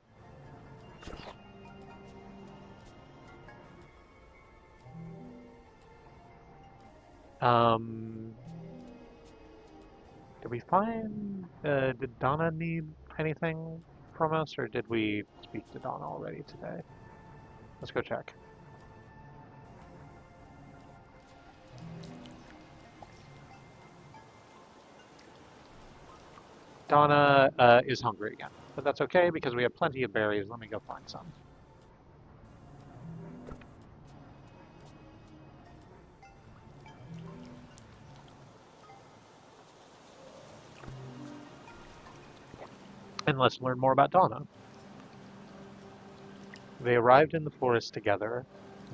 Um, did Donna need anything from us, or did we speak to Donna already today? Let's go check. Donna is hungry again, but that's okay because we have plenty of berries. Let me go find some. And let's learn more about Donna. They arrived in the forest together.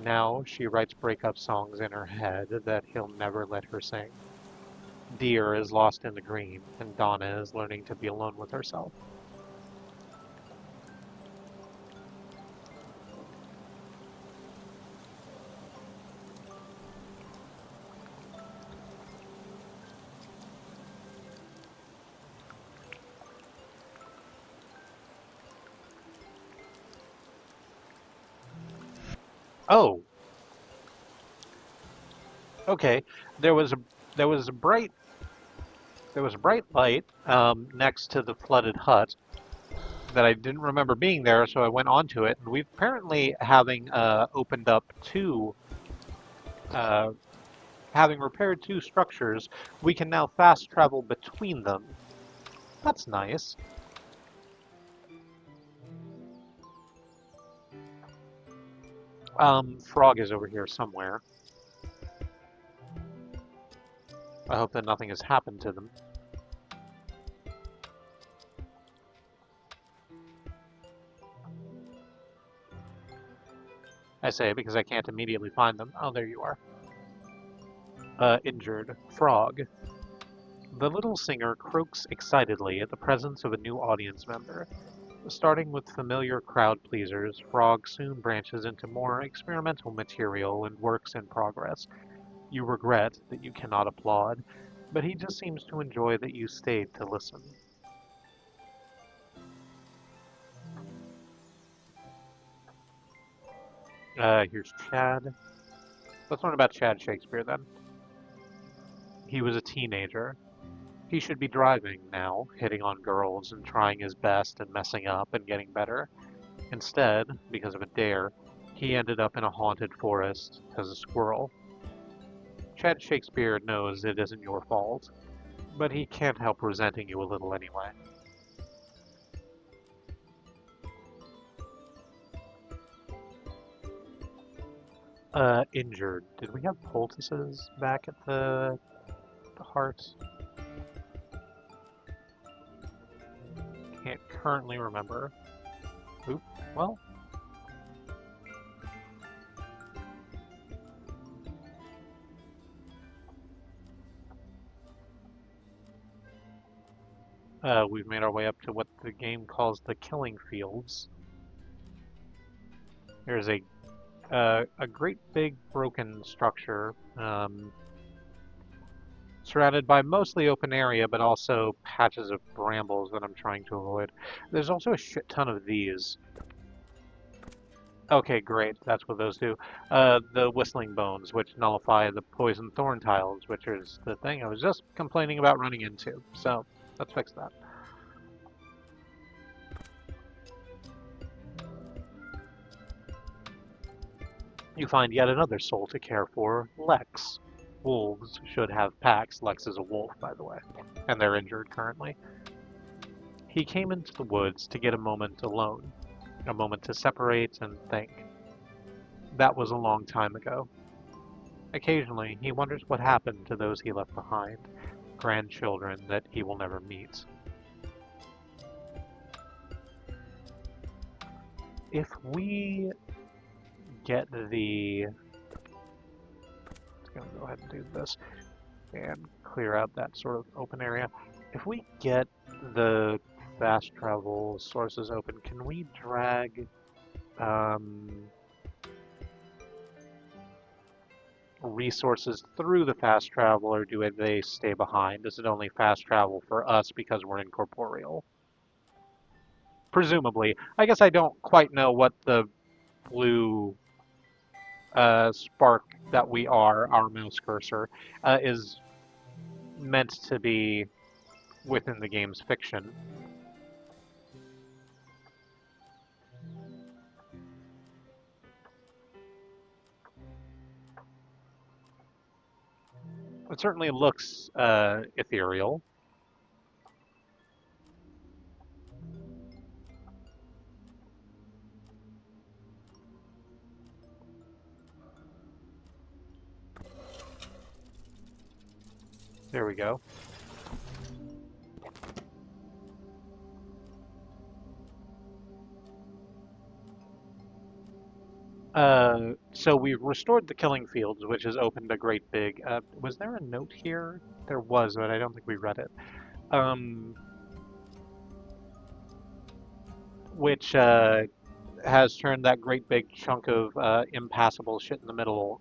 Now she writes breakup songs in her head that he'll never let her sing. Deer is lost in the green, and Donna is learning to be alone with herself. Oh, okay. There was a there was a bright there was a bright light next to the flooded hut that I didn't remember being there, so I went onto it, and we've apparently uh, having repaired two structures, we can now fast travel between them. That's nice. Frog is over here somewhere. I hope that nothing has happened to them. I say because I can't immediately find them. Oh, there you are. Injured. Frog. The little singer croaks excitedly at the presence of a new audience member. Starting with familiar crowd pleasers, Frog soon branches into more experimental material and works in progress. You regret that you cannot applaud, but he just seems to enjoy that you stayed to listen. Here's Chad. Let's learn about Chad Shakespeare then. He was a teenager. He should be driving now, hitting on girls and trying his best and messing up and getting better. Instead, because of a dare, he ended up in a haunted forest as a squirrel. Chad Shakespeare knows it isn't your fault, but he can't help resenting you a little anyway. Injured. Did we have poultices back at the heart? Can't currently remember. Oop. Well, We've made our way up to what the game calls the killing fields. There's a great big broken structure, surrounded by mostly open area, but also patches of brambles that I'm trying to avoid. There's also a shit ton of these. Okay, great. That's what those do. The whistling bones, which nullify the poison thorn tiles, which is the thing I was just complaining about running into. So let's fix that. You find yet another soul to care for, Lex. Wolves should have packs. Lex is a wolf, by the way, and they're injured currently. He came into the woods to get a moment alone, a moment to separate and think. That was a long time ago. Occasionally, he wonders what happened to those he left behind, grandchildren that he will never meet. If we get the... I'm going to go ahead and do this and clear out that sort of open area. If we get the fast travel sources open, can we drag resources through the fast travel, or do they stay behind? Is it only fast travel for us because we're incorporeal? Presumably. I guess I don't quite know what the blue spark that we are, our mouse cursor, is meant to be within the game's fiction. It certainly looks ethereal. There we go. So we've restored the killing fields, which has opened a great big... was there a note here? There was, but I don't think we read it. Which has turned that great big chunk of impassable shit in the middle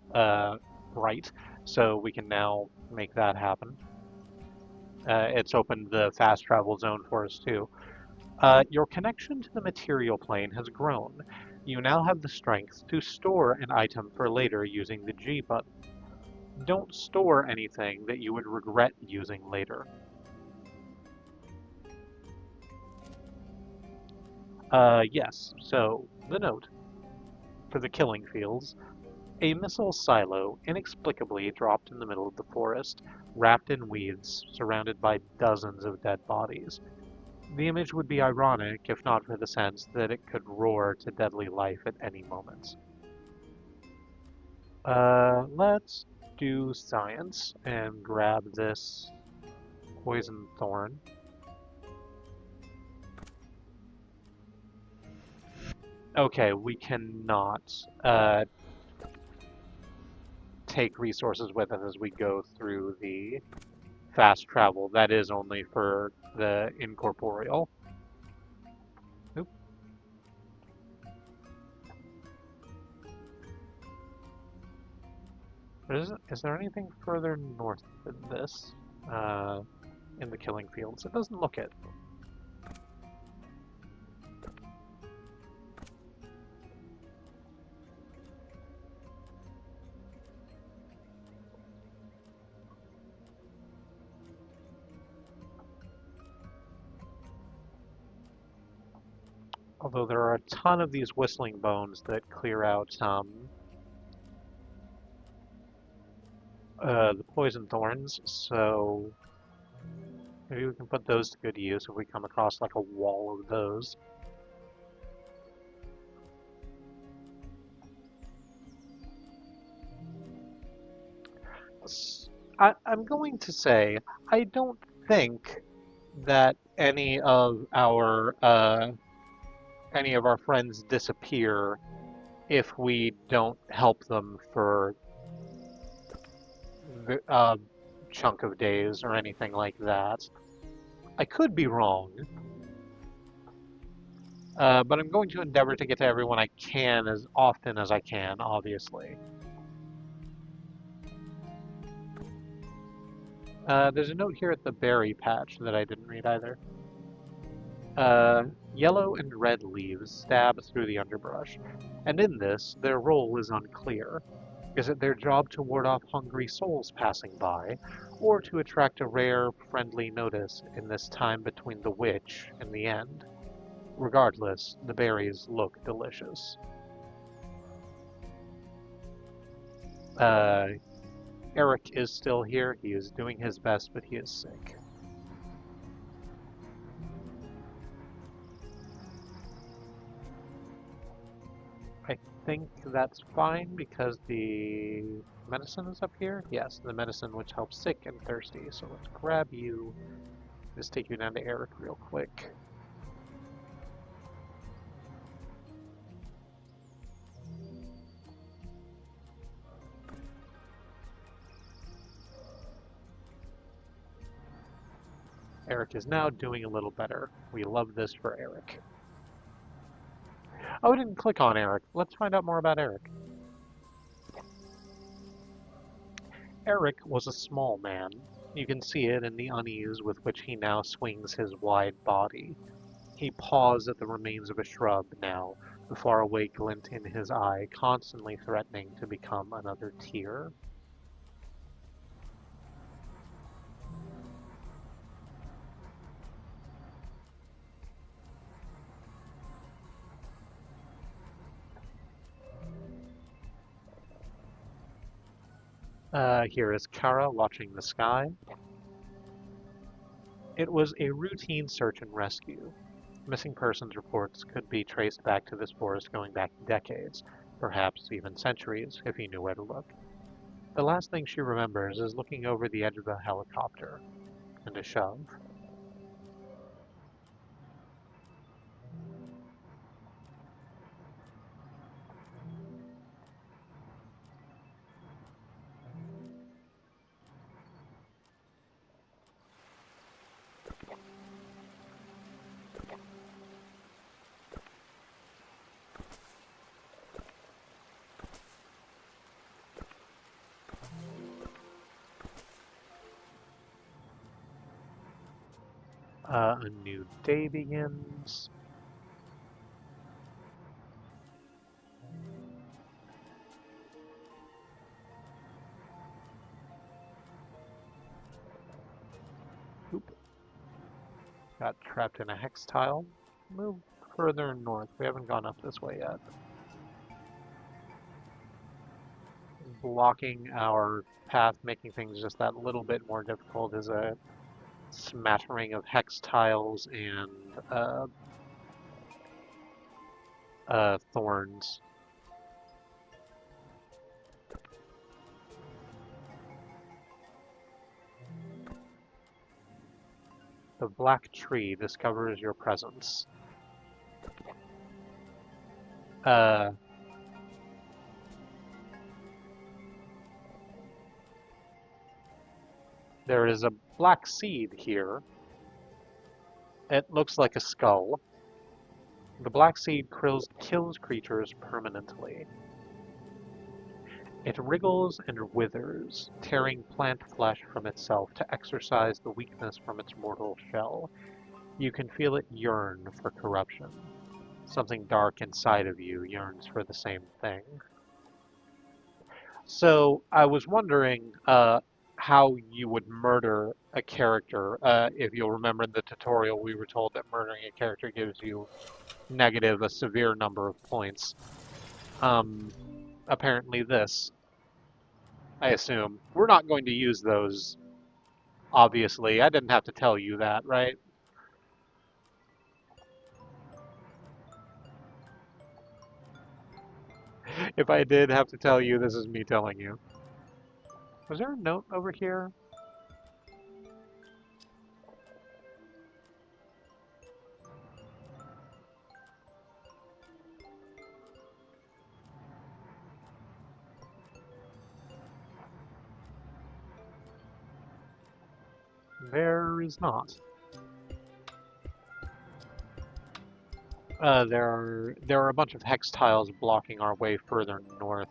bright, so we can now make that happen. It's opened the fast travel zone for us too. Your connection to the material plane has grown. You now have the strength to store an item for later using the G button. Don't store anything that you would regret using later. Yes, so the note for the killing fields. A missile silo inexplicably dropped in the middle of the forest, wrapped in weeds, surrounded by dozens of dead bodies. The image would be ironic if not for the sense that it could roar to deadly life at any moment. Let's do science and grab this poison thorn. Okay, we cannot take resources with us as we go through the fast travel. That is only for the incorporeal. Oop. Is there anything further north than this in the killing fields? It doesn't look it. Although there are a ton of these whistling bones that clear out the poison thorns, so maybe we can put those to good use if we come across like a wall of those. I'm going to say I don't think that any of our friends disappear if we don't help them for a chunk of days or anything like that. I could be wrong, but I'm going to endeavor to get to everyone I can as often as I can, obviously. There's a note here at the berry patch that I didn't read either. Yellow and red leaves stab through the underbrush, and in this, their role is unclear. Is it their job to ward off hungry souls passing by, or to attract a rare, friendly notice in this time between the witch and the end? Regardless, the berries look delicious. Uh, Eric is still here. He is doing his best, but he is sick. I think that's fine because the medicine is up here. Yes, the medicine which helps sick and thirsty. So let's grab you. Just take you down to Eric real quick. Eric is now doing a little better. We love this for Eric. Oh, I didn't click on Eric. Let's find out more about Eric. Eric was a small man. You can see it in the unease with which he now swings his wide body. He paws at the remains of a shrub now, the faraway glint in his eye constantly threatening to become another tear. Here is Kara watching the sky. It was a routine search and rescue. Missing persons reports could be traced back to this forest going back decades, perhaps even centuries, if you knew where to look. The last thing she remembers is looking over the edge of the helicopter and a shove. A new day begins. Oop. Got trapped in a hex tile. Move further north. We haven't gone up this way yet. Blocking our path, making things just that little bit more difficult, is a smattering of hex tiles and thorns. The black tree discovers your presence. Uh, there is a black seed here. It looks like a skull. The black seed kills creatures permanently. It wriggles and withers, tearing plant flesh from itself to exorcise the weakness from its mortal shell. You can feel it yearn for corruption. Something dark inside of you yearns for the same thing. So I was wondering how you would murder a character. If you'll remember in the tutorial, we were told that murdering a character gives you negative a severe number of points. Apparently this, I assume. We're not going to use those, obviously. I didn't have to tell you that, right? If I did have to tell you, this is me telling you. Was there a note over here? There is not. There are a bunch of hex tiles blocking our way further north.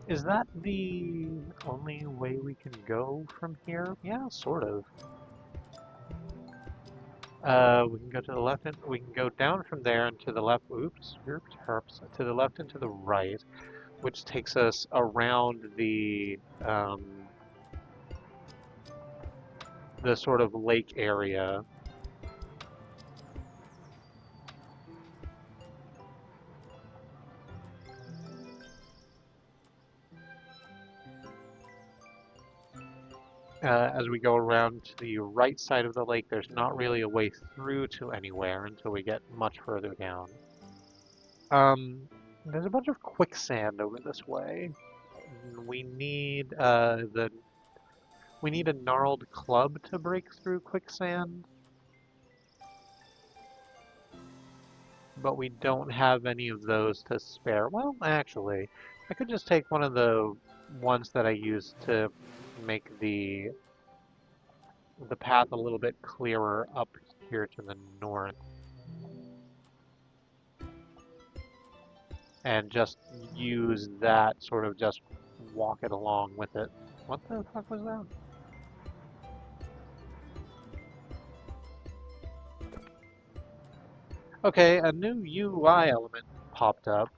Is that the only way we can go from here? Yeah, sort of. We can go to the left and we can go down from there and to the left. Oops, oops, herps. To the left and to the right, which takes us around the sort of lake area. As we go around to the right side of the lake, there's not really a way through to anywhere until we get much further down. There's a bunch of quicksand over this way. We need we need a gnarled club to break through quicksand, but we don't have any of those to spare. Well, actually, I could just take one of the ones that I used to make the path a little bit clearer up here to the north, and just use that, sort of just walk it along with it. What the fuck was that? Okay, a new UI element popped up.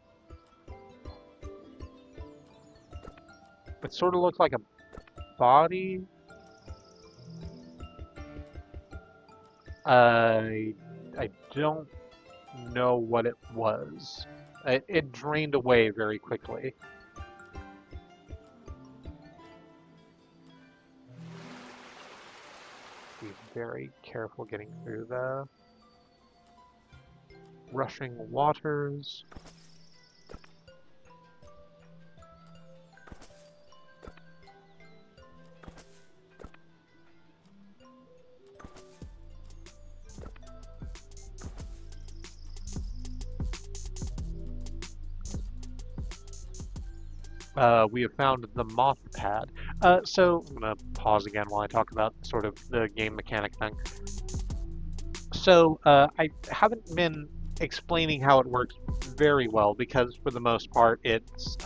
It sort of looked like a body. I don't know what it was. It drained away very quickly. Be very careful getting through the rushing waters. We have found the moth pad. So I'm gonna pause again while I talk about sort of the game mechanic thing. So I haven't been explaining how it works very well because for the most part it's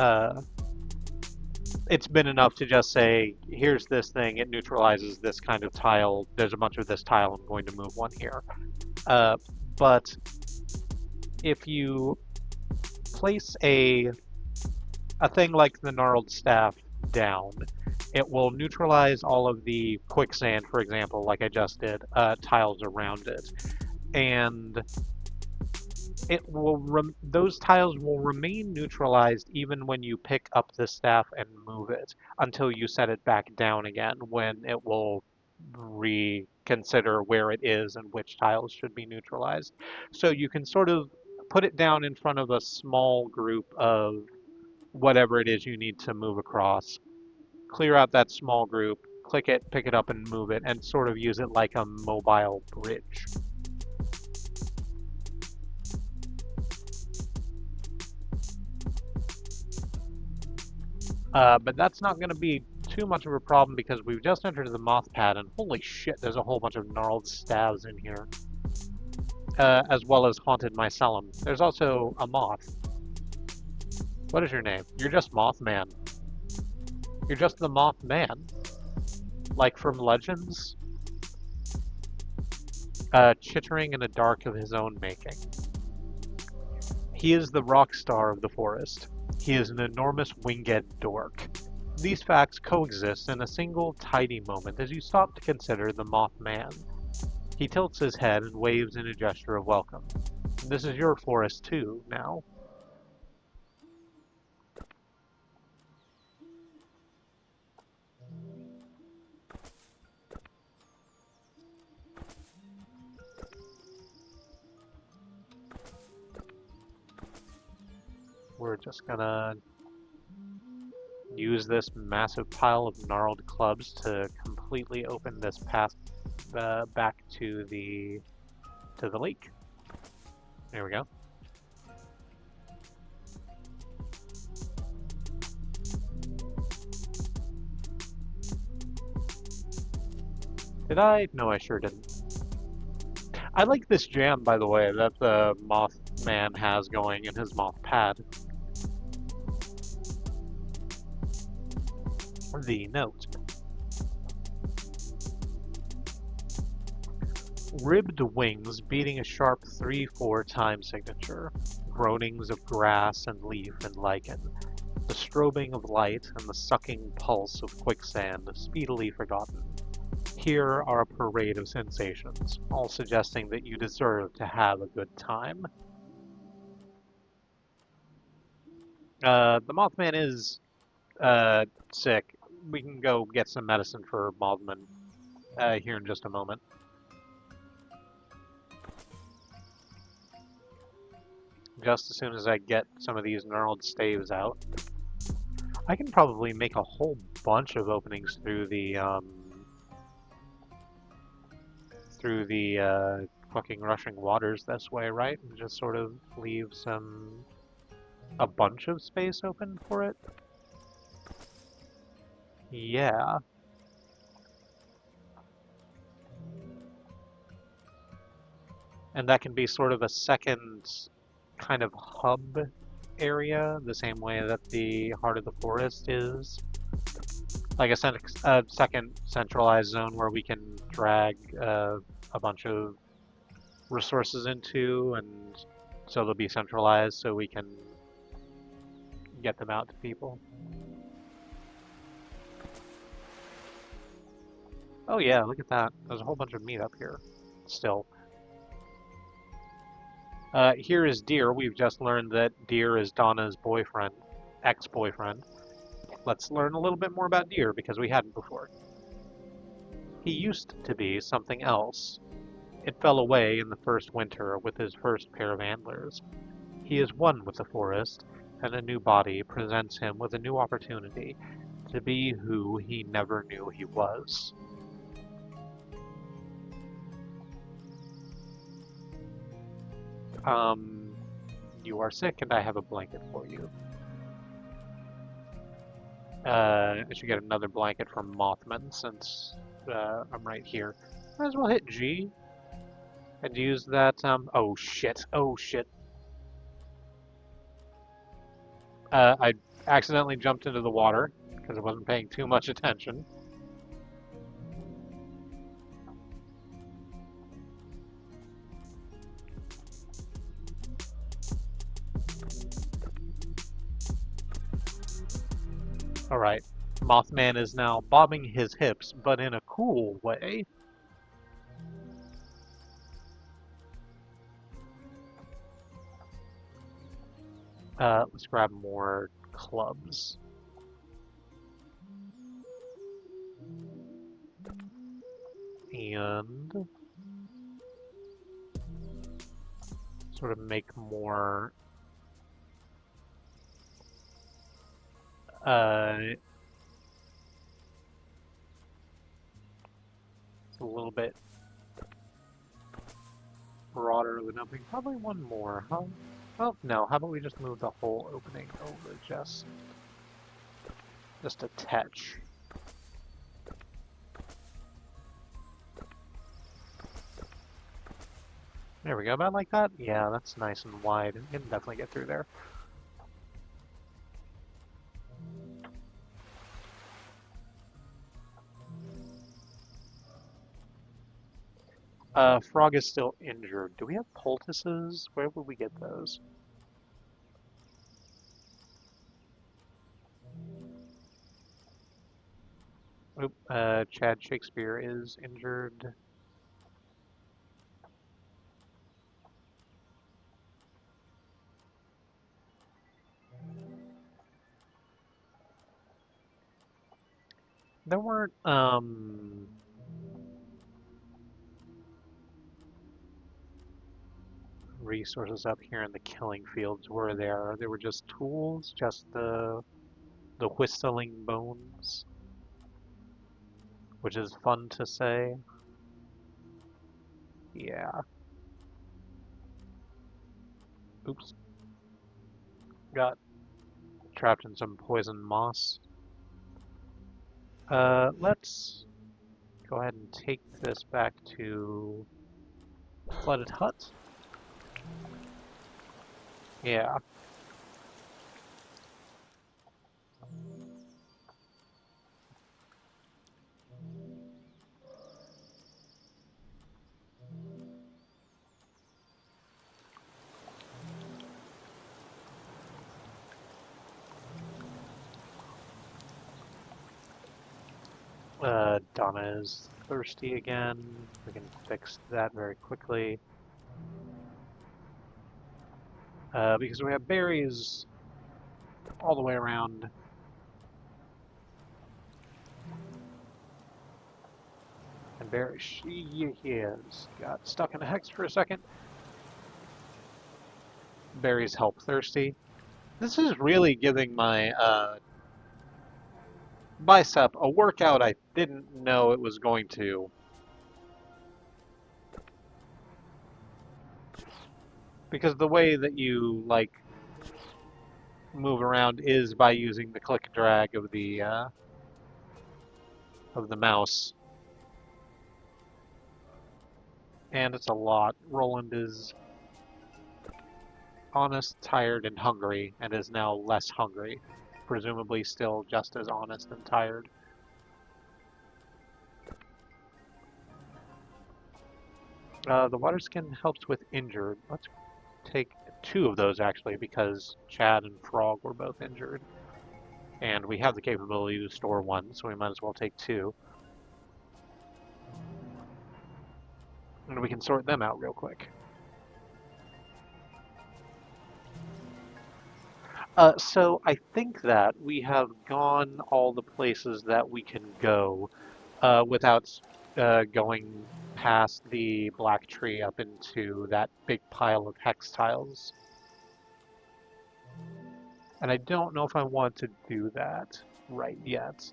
been enough to just say, here's this thing, it neutralizes this kind of tile, there's a bunch of this tile, I'm going to move one here. But if you place a thing like the gnarled staff down, it will neutralize all of the quicksand, for example, like I just did, tiles around it. And it will those tiles will remain neutralized even when you pick up the staff and move it until you set it back down again, when it will reconsider where it is and which tiles should be neutralized. So you can sort of put it down in front of a small group of whatever it is you need to move across, clear out that small group, click it, pick it up and move it, and sort of use it like a mobile bridge. But that's not going to be too much of a problem because we've just entered the moth pad, and holy shit, there's a whole bunch of gnarled staves in here. As well as haunted mycelium. There's also a moth. What is your name? You're just Mothman. You're just the Mothman. Like from Legends? Chittering in a dark of his own making. He is the rock star of the forest. He is an enormous winged dork. These facts coexist in a single tidy moment as you stop to consider the Mothman. He tilts his head and waves in a gesture of welcome. This is your forest too, now. We're just gonna use this massive pile of gnarled clubs to completely open this path back to the lake. There we go. Did I? No, I sure didn't. I like this jam, by the way, that the Mothman has going in his moth pad. The note. Ribbed wings beating a sharp 3-4 time signature. Groanings of grass and leaf and lichen. The strobing of light and the sucking pulse of quicksand speedily forgotten. Here are a parade of sensations, all suggesting that you deserve to have a good time. The Mothman is sick. We can go get some medicine for Mothman here in just a moment. Just as soon as I get some of these gnarled staves out. I can probably make a whole bunch of openings through the fucking rushing waters this way, right? And just sort of leave a bunch of space open for it. Yeah. And that can be sort of a second kind of hub area, the same way that the Heart of the Forest is. Like a second centralized zone where we can drag a bunch of resources into, and so they'll be centralized so we can get them out to people. Oh yeah, look at that. There's a whole bunch of meat up here still. Here is Deer. We've just learned that Deer is Donna's boyfriend, ex-boyfriend. Let's learn a little bit more about Deer because we hadn't before. He used to be something else. It fell away in the first winter with his first pair of antlers. He is one with the forest, and a new body presents him with a new opportunity to be who he never knew he was. You are sick and I have a blanket for you. I should get another blanket from Mothman since I'm right here. Might as well hit G and use that, oh shit, oh shit. I accidentally jumped into the water because I wasn't paying too much attention. Alright, Mothman is now bobbing his hips, but in a cool way. Let's grab more clubs. And sort of make more it's a little bit broader than opening. Probably one more, huh? Oh, no, how about we just move the whole opening over just a touch. There we go, about like that? Yeah, that's nice and wide. You can definitely get through there. Frog is still injured. Do we have poultices? Where would we get those? Oop, Chad Shakespeare is injured. There weren't, resources up here in the killing fields, were there? They were just tools, just the whistling bones, which is fun to say. Yeah. Oops. Got trapped in some poison moss. Let's go ahead and take this back to Flooded hut? Yeah. Donna is thirsty again. We can fix that very quickly. Because we have berries all the way around. And berries, she is. Got stuck in a hex for a second. Berries help thirsty. This is really giving my bicep a workout I didn't know it was going to. Because the way that you, like, move around is by using the click and drag of the mouse. And it's a lot. Roland is honest, tired, and hungry, and is now less hungry. Presumably still just as honest and tired. The water skin helps with injured. Let's take 2 of those actually, because Chad and Frog were both injured. And we have the capability to store 1, so we might as well take 2. And we can sort them out real quick. So I think that we have gone all the places that we can go without going past the black tree up into that big pile of hex tiles. And I don't know if I want to do that right yet.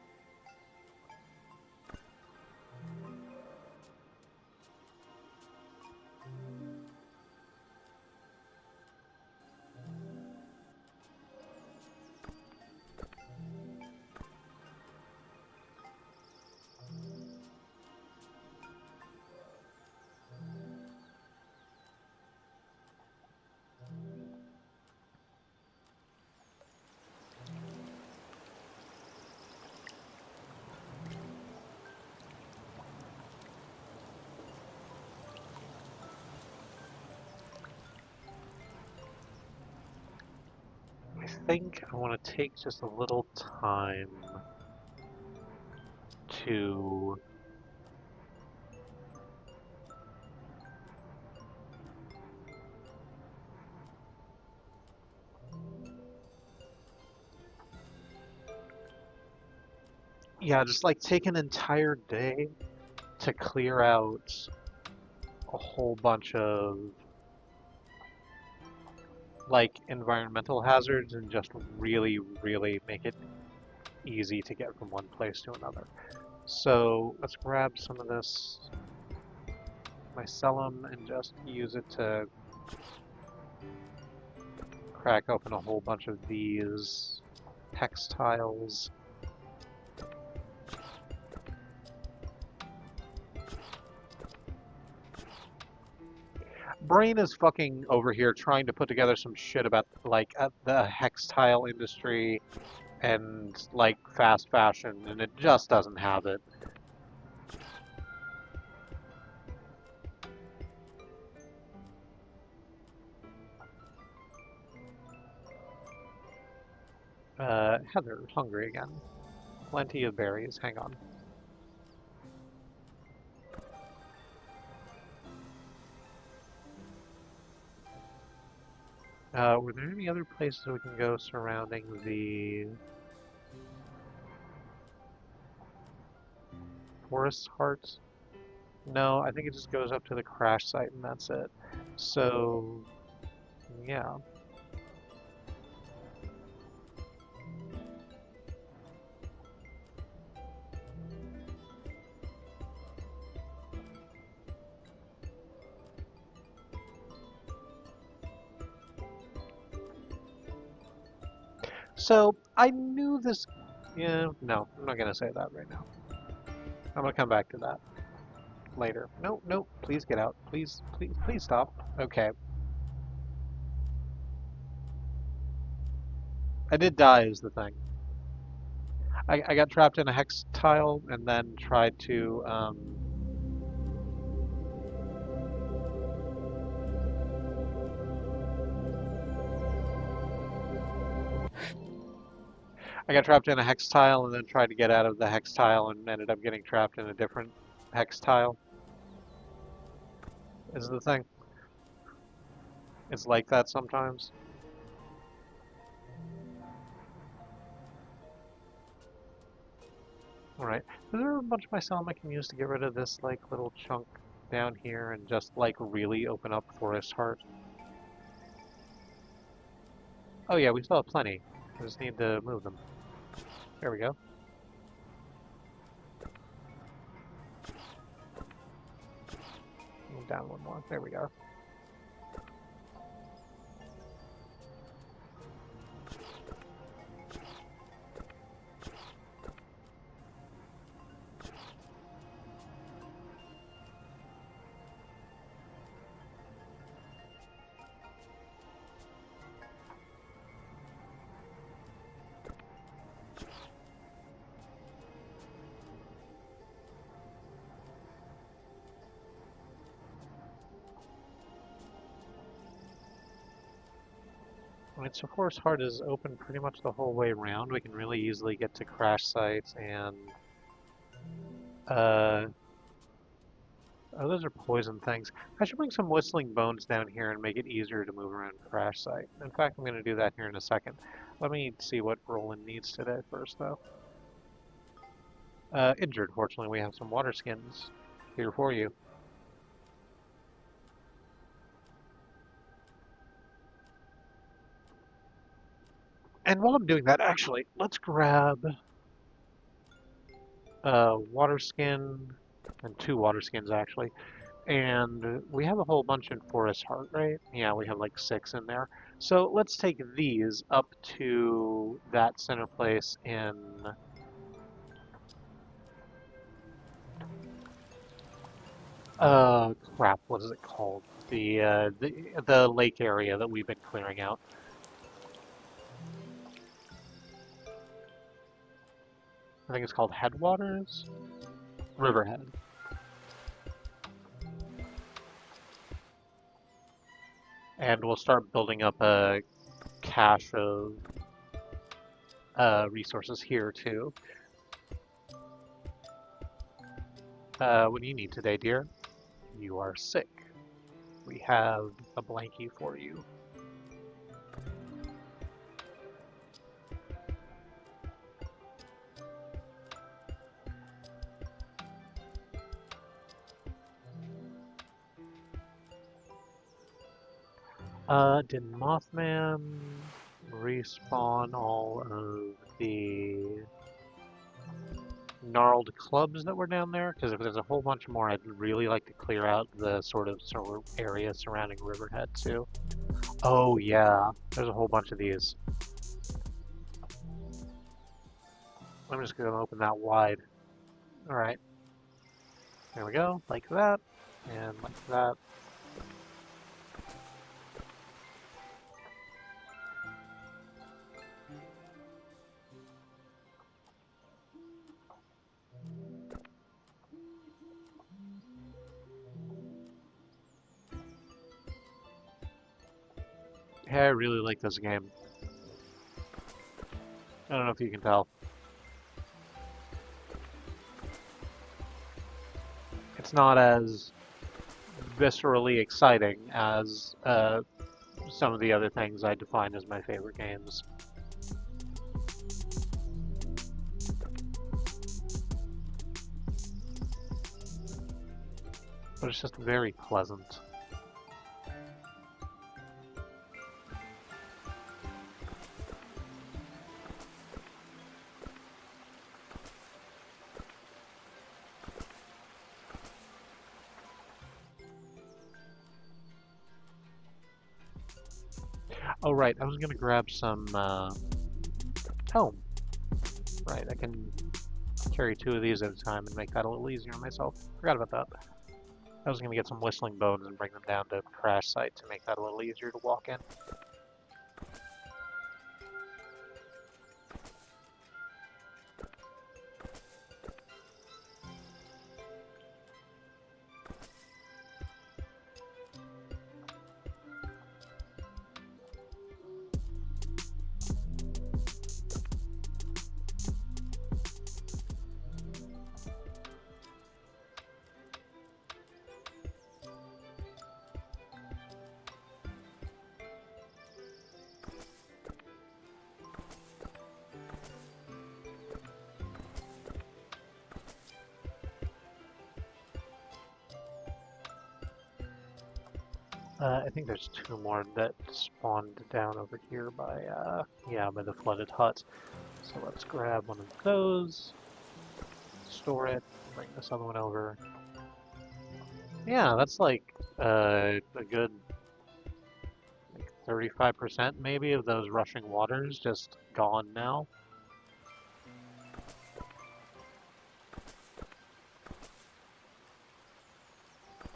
I think I want to take just a little time to yeah, just like take an entire day to clear out a whole bunch of like environmental hazards and just really, really make it easy to get from one place to another. So let's grab some of this mycelium and just use it to crack open a whole bunch of these textiles. Brain is fucking over here trying to put together some shit about like the textile industry and like fast fashion, and it just doesn't have it. Heather, hungry again. Plenty of berries. Hang on. Were there any other places we can go surrounding the forest heart? No, I think it just goes up to the crash site and that's it. So, yeah. So, I knew this... Yeah, no, I'm not going to say that right now. I'm going to come back to that. later. No, no, please get out. Please, please, please stop. Okay. I did die is the thing. I got trapped in a hex tile and then tried to, I got trapped in a hex tile and then tried to get out of the hex tile and ended up getting trapped in a different hex tile. Is the thing. It's like that sometimes. Alright. Is there a bunch of mycelium I can use to get rid of this, like, little chunk down here and just, like, really open up Forest Heart? Oh yeah, we still have plenty. I just need to move them. There we go. Move down one more. There we go. Alright, so Forest Heart is open pretty much the whole way around. We can really easily get to crash sites and oh, those are poison things. I should bring some whistling bones down here and make it easier to move around crash site. In fact, I'm going to do that here in a second. Let me see what Roland needs today first, though. Injured, fortunately. We have some water skins here for you. And while I'm doing that, actually, let's grab water skin and 2 water skins, actually. And we have a whole bunch in Forest Heart, right? Yeah, we have like 6 in there. So let's take these up to that center place in... crap, what is it called? The lake area that we've been clearing out. I think it's called Headwaters? Riverhead. And we'll start building up a cache of resources here too. What do you need today, dear? You are sick. We have a blankie for you. Did Mothman respawn all of the gnarled clubs that were down there? Because if there's a whole bunch more, I'd really like to clear out the sort of area surrounding Riverhead too. Oh yeah, there's a whole bunch of these. I'm just gonna open that wide. Alright. There we go, like that, and like that. Hey, I really like this game. I don't know if you can tell. It's not as viscerally exciting as some of the other things I define as my favorite games. But it's just very pleasant. Oh right, I was gonna grab some tome. Right, I can carry 2 of these at a time and make that a little easier on myself. Forgot about that. I was going to get some whistling bones and bring them down to the crash site to make that a little easier to walk in. I think there's two more that spawned down over here by, yeah, by the flooded hut. So let's grab one of those, store it, bring this other one over. Yeah, that's like a good like 35% maybe of those rushing waters just gone now.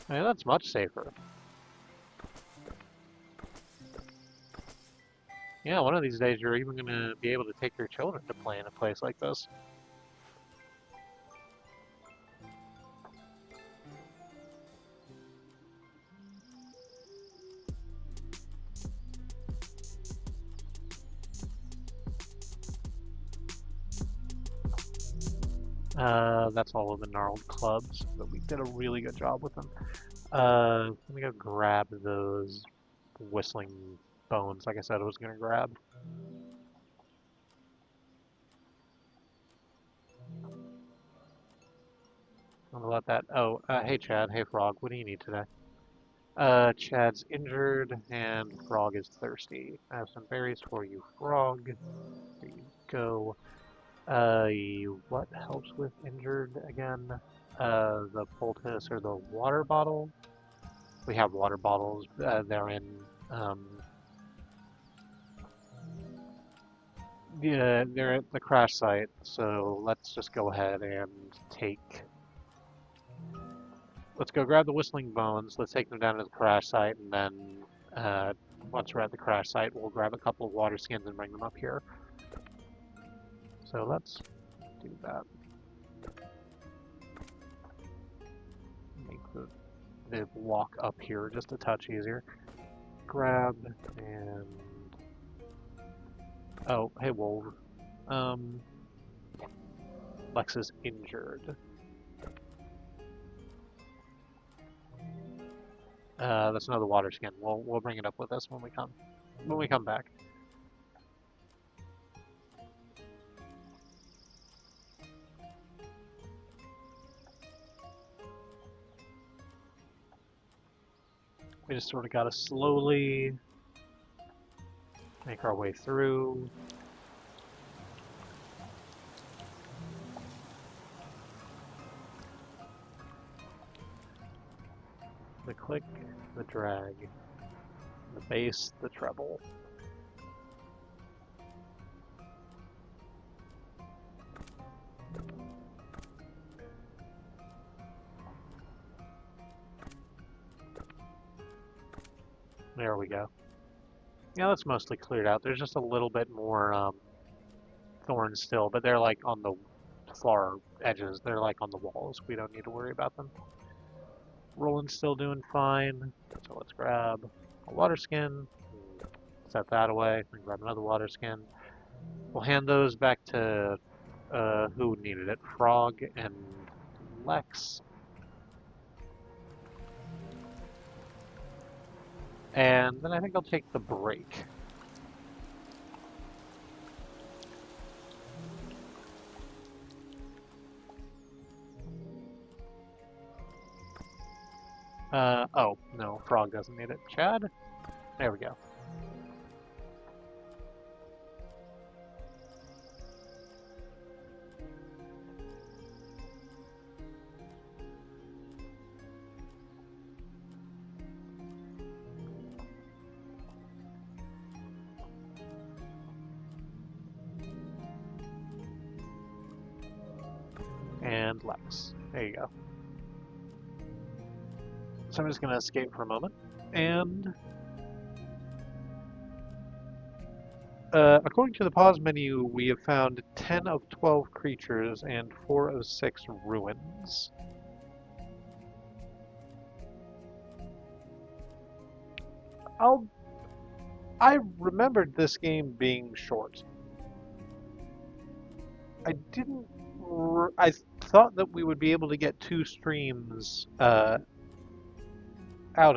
I mean, that's much safer. Yeah, one of these days you're even going to be able to take your children to play in a place like this. That's all of the gnarled clubs, but we did a really good job with them. Let me go grab those whistling bones, like I said I was going to grab. I'm gonna let that. Oh, hey Chad, hey Frog, what do you need today? Chad's injured and Frog is thirsty. I have some berries for you, Frog. There you go. What helps with injured again? The poultice or the water bottle? We have water bottles. They're in, yeah, they're at the crash site. So let's just go ahead and take. Let's go grab the whistling bones. Let's take them down to the crash site, and then once we're at the crash site, we'll grab a couple of water skins and bring them up here. So let's do that. Make the walk up here just a touch easier. Grab and oh, hey Wolf. Lex is injured. That's another water skin. We'll bring it up with us when we come back. We just sort of gotta slowly make our way through. The click, the drag, the bass, the treble. There we go. Yeah, that's mostly cleared out. There's just a little bit more thorns still, but they're like on the far edges. They're like on the walls. We don't need to worry about them. Roland's still doing fine. So let's grab a water skin, set that away, and grab another water skin. We'll hand those back to who needed it, Frog and Lex. And then I think I'll take the break. Oh, no, Frog doesn't need it. Chad? There we go. And Lex. There you go. So I'm just going to escape for a moment. And according to the pause menu, we have found 10 of 12 creatures and 4 of 6 ruins. I'll I remembered this game being short. I didn't. I thought that we would be able to get 2 streams out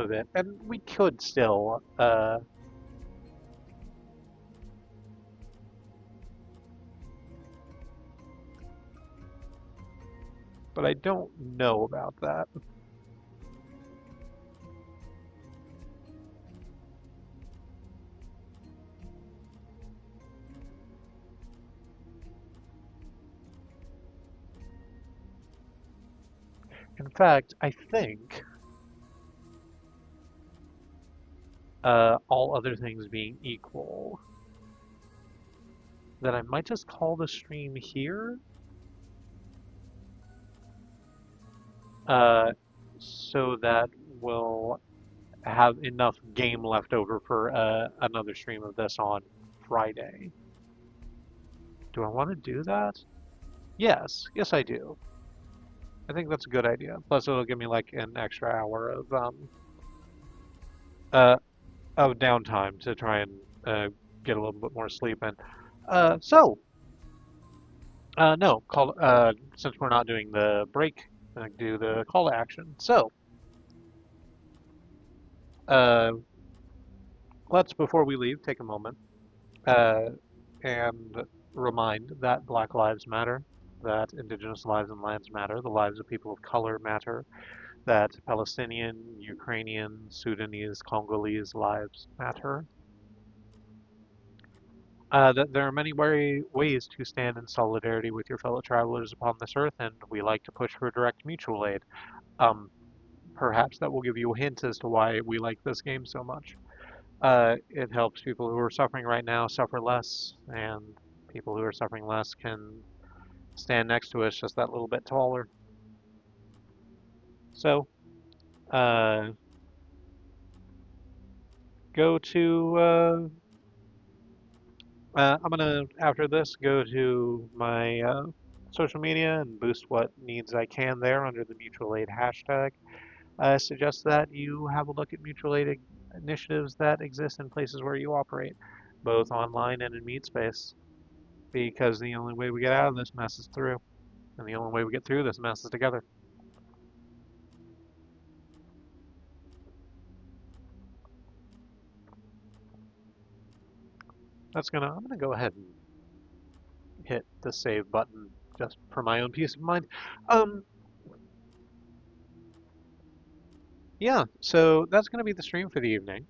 of it, and we could still. But I don't know about that. In fact, I think, all other things being equal, that I might just call the stream here. Uh, so that we'll have enough game left over for another stream of this on Friday. Do I want to do that? Yes, yes I do. I think that's a good idea. Plus it'll give me like an extra hour uh of downtime to try and get a little bit more sleep in. So no, since we're not doing the break, I do the call to action. So uh let's before we leave take a moment uh and remind that Black Lives Matter, that Indigenous lives and lands matter, the lives of people of color matter, that Palestinian, Ukrainian, Sudanese, Congolese lives matter. That there are many ways to stand in solidarity with your fellow travelers upon this earth, and we like to push for direct mutual aid. Um, Perhaps that will give you a hint as to why we like this game so much. It helps people who are suffering right now suffer less, and people who are suffering less can stand next to us just that little bit taller. So, uh, go to I'm gonna, after this, go to my social media and boost what needs I can there under the mutual aid hashtag. I suggest that you have a look at mutual aid initiatives that exist in places where you operate, both online and in meat space, because the only way we get out of this mess is through, and the only way we get through this mess is together. I'm gonna go ahead and hit the save button just for my own peace of mind. Um, yeah, so that's gonna be the stream for the evening.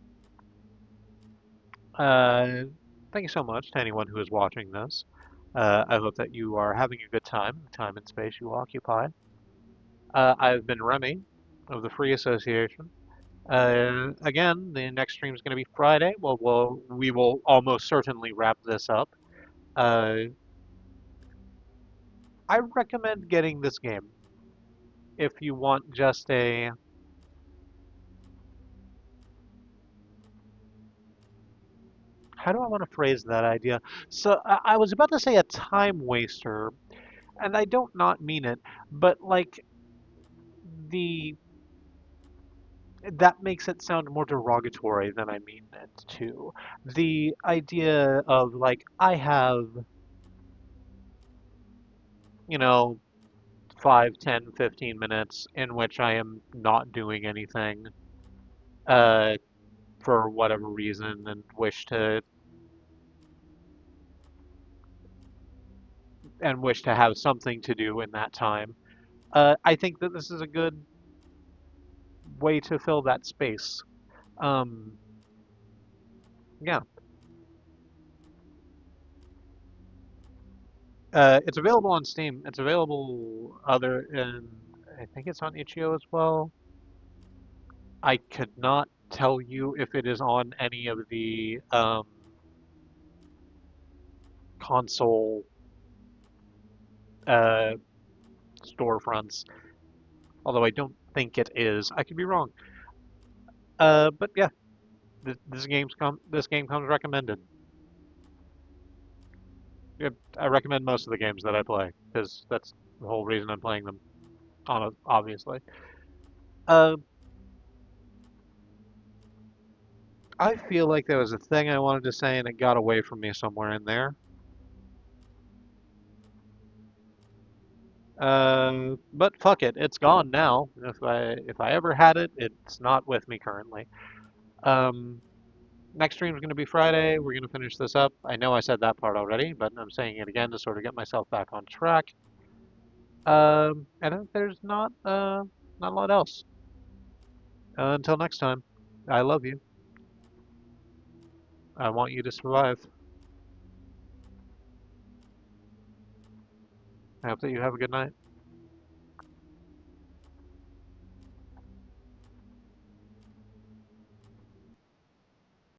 Uh, Thank you so much to anyone who is watching this. I hope that you are having a good time in the time and space you occupy. I've been Remy of the Free Association. Again, the next stream is going to be Friday. We will almost certainly wrap this up. Uh, I recommend getting this game if you want just a. How do I want to phrase that idea? So I was about to say a time waster, and I don't not mean it, but like the that makes it sound more derogatory than I mean it to. The idea of like I have, you know, 5, 10, 15 minutes in which I am not doing anything uh for whatever reason and wish to have something to do in that time. I think that this is a good way to fill that space. Um yeah. It's available on Steam. It's available other in I think it's on itch.io as well. I could not tell you if it is on any of the console uh, storefronts, although I don't think it is. I could be wrong. But yeah, this game comes recommended. Yeah, I recommend most of the games that I play because that's the whole reason I'm playing them. Obviously. Uh, I feel like there was a thing I wanted to say and it got away from me somewhere in there. But fuck it, it's gone now. If I ever had it, it's not with me currently. Um, Next stream is going to be Friday. We're going to finish this up. I know I said that part already, but I'm saying it again to sort of get myself back on track. And I think there's not a lot else. Until next time, I love you. I want you to survive. I hope that you have a good night.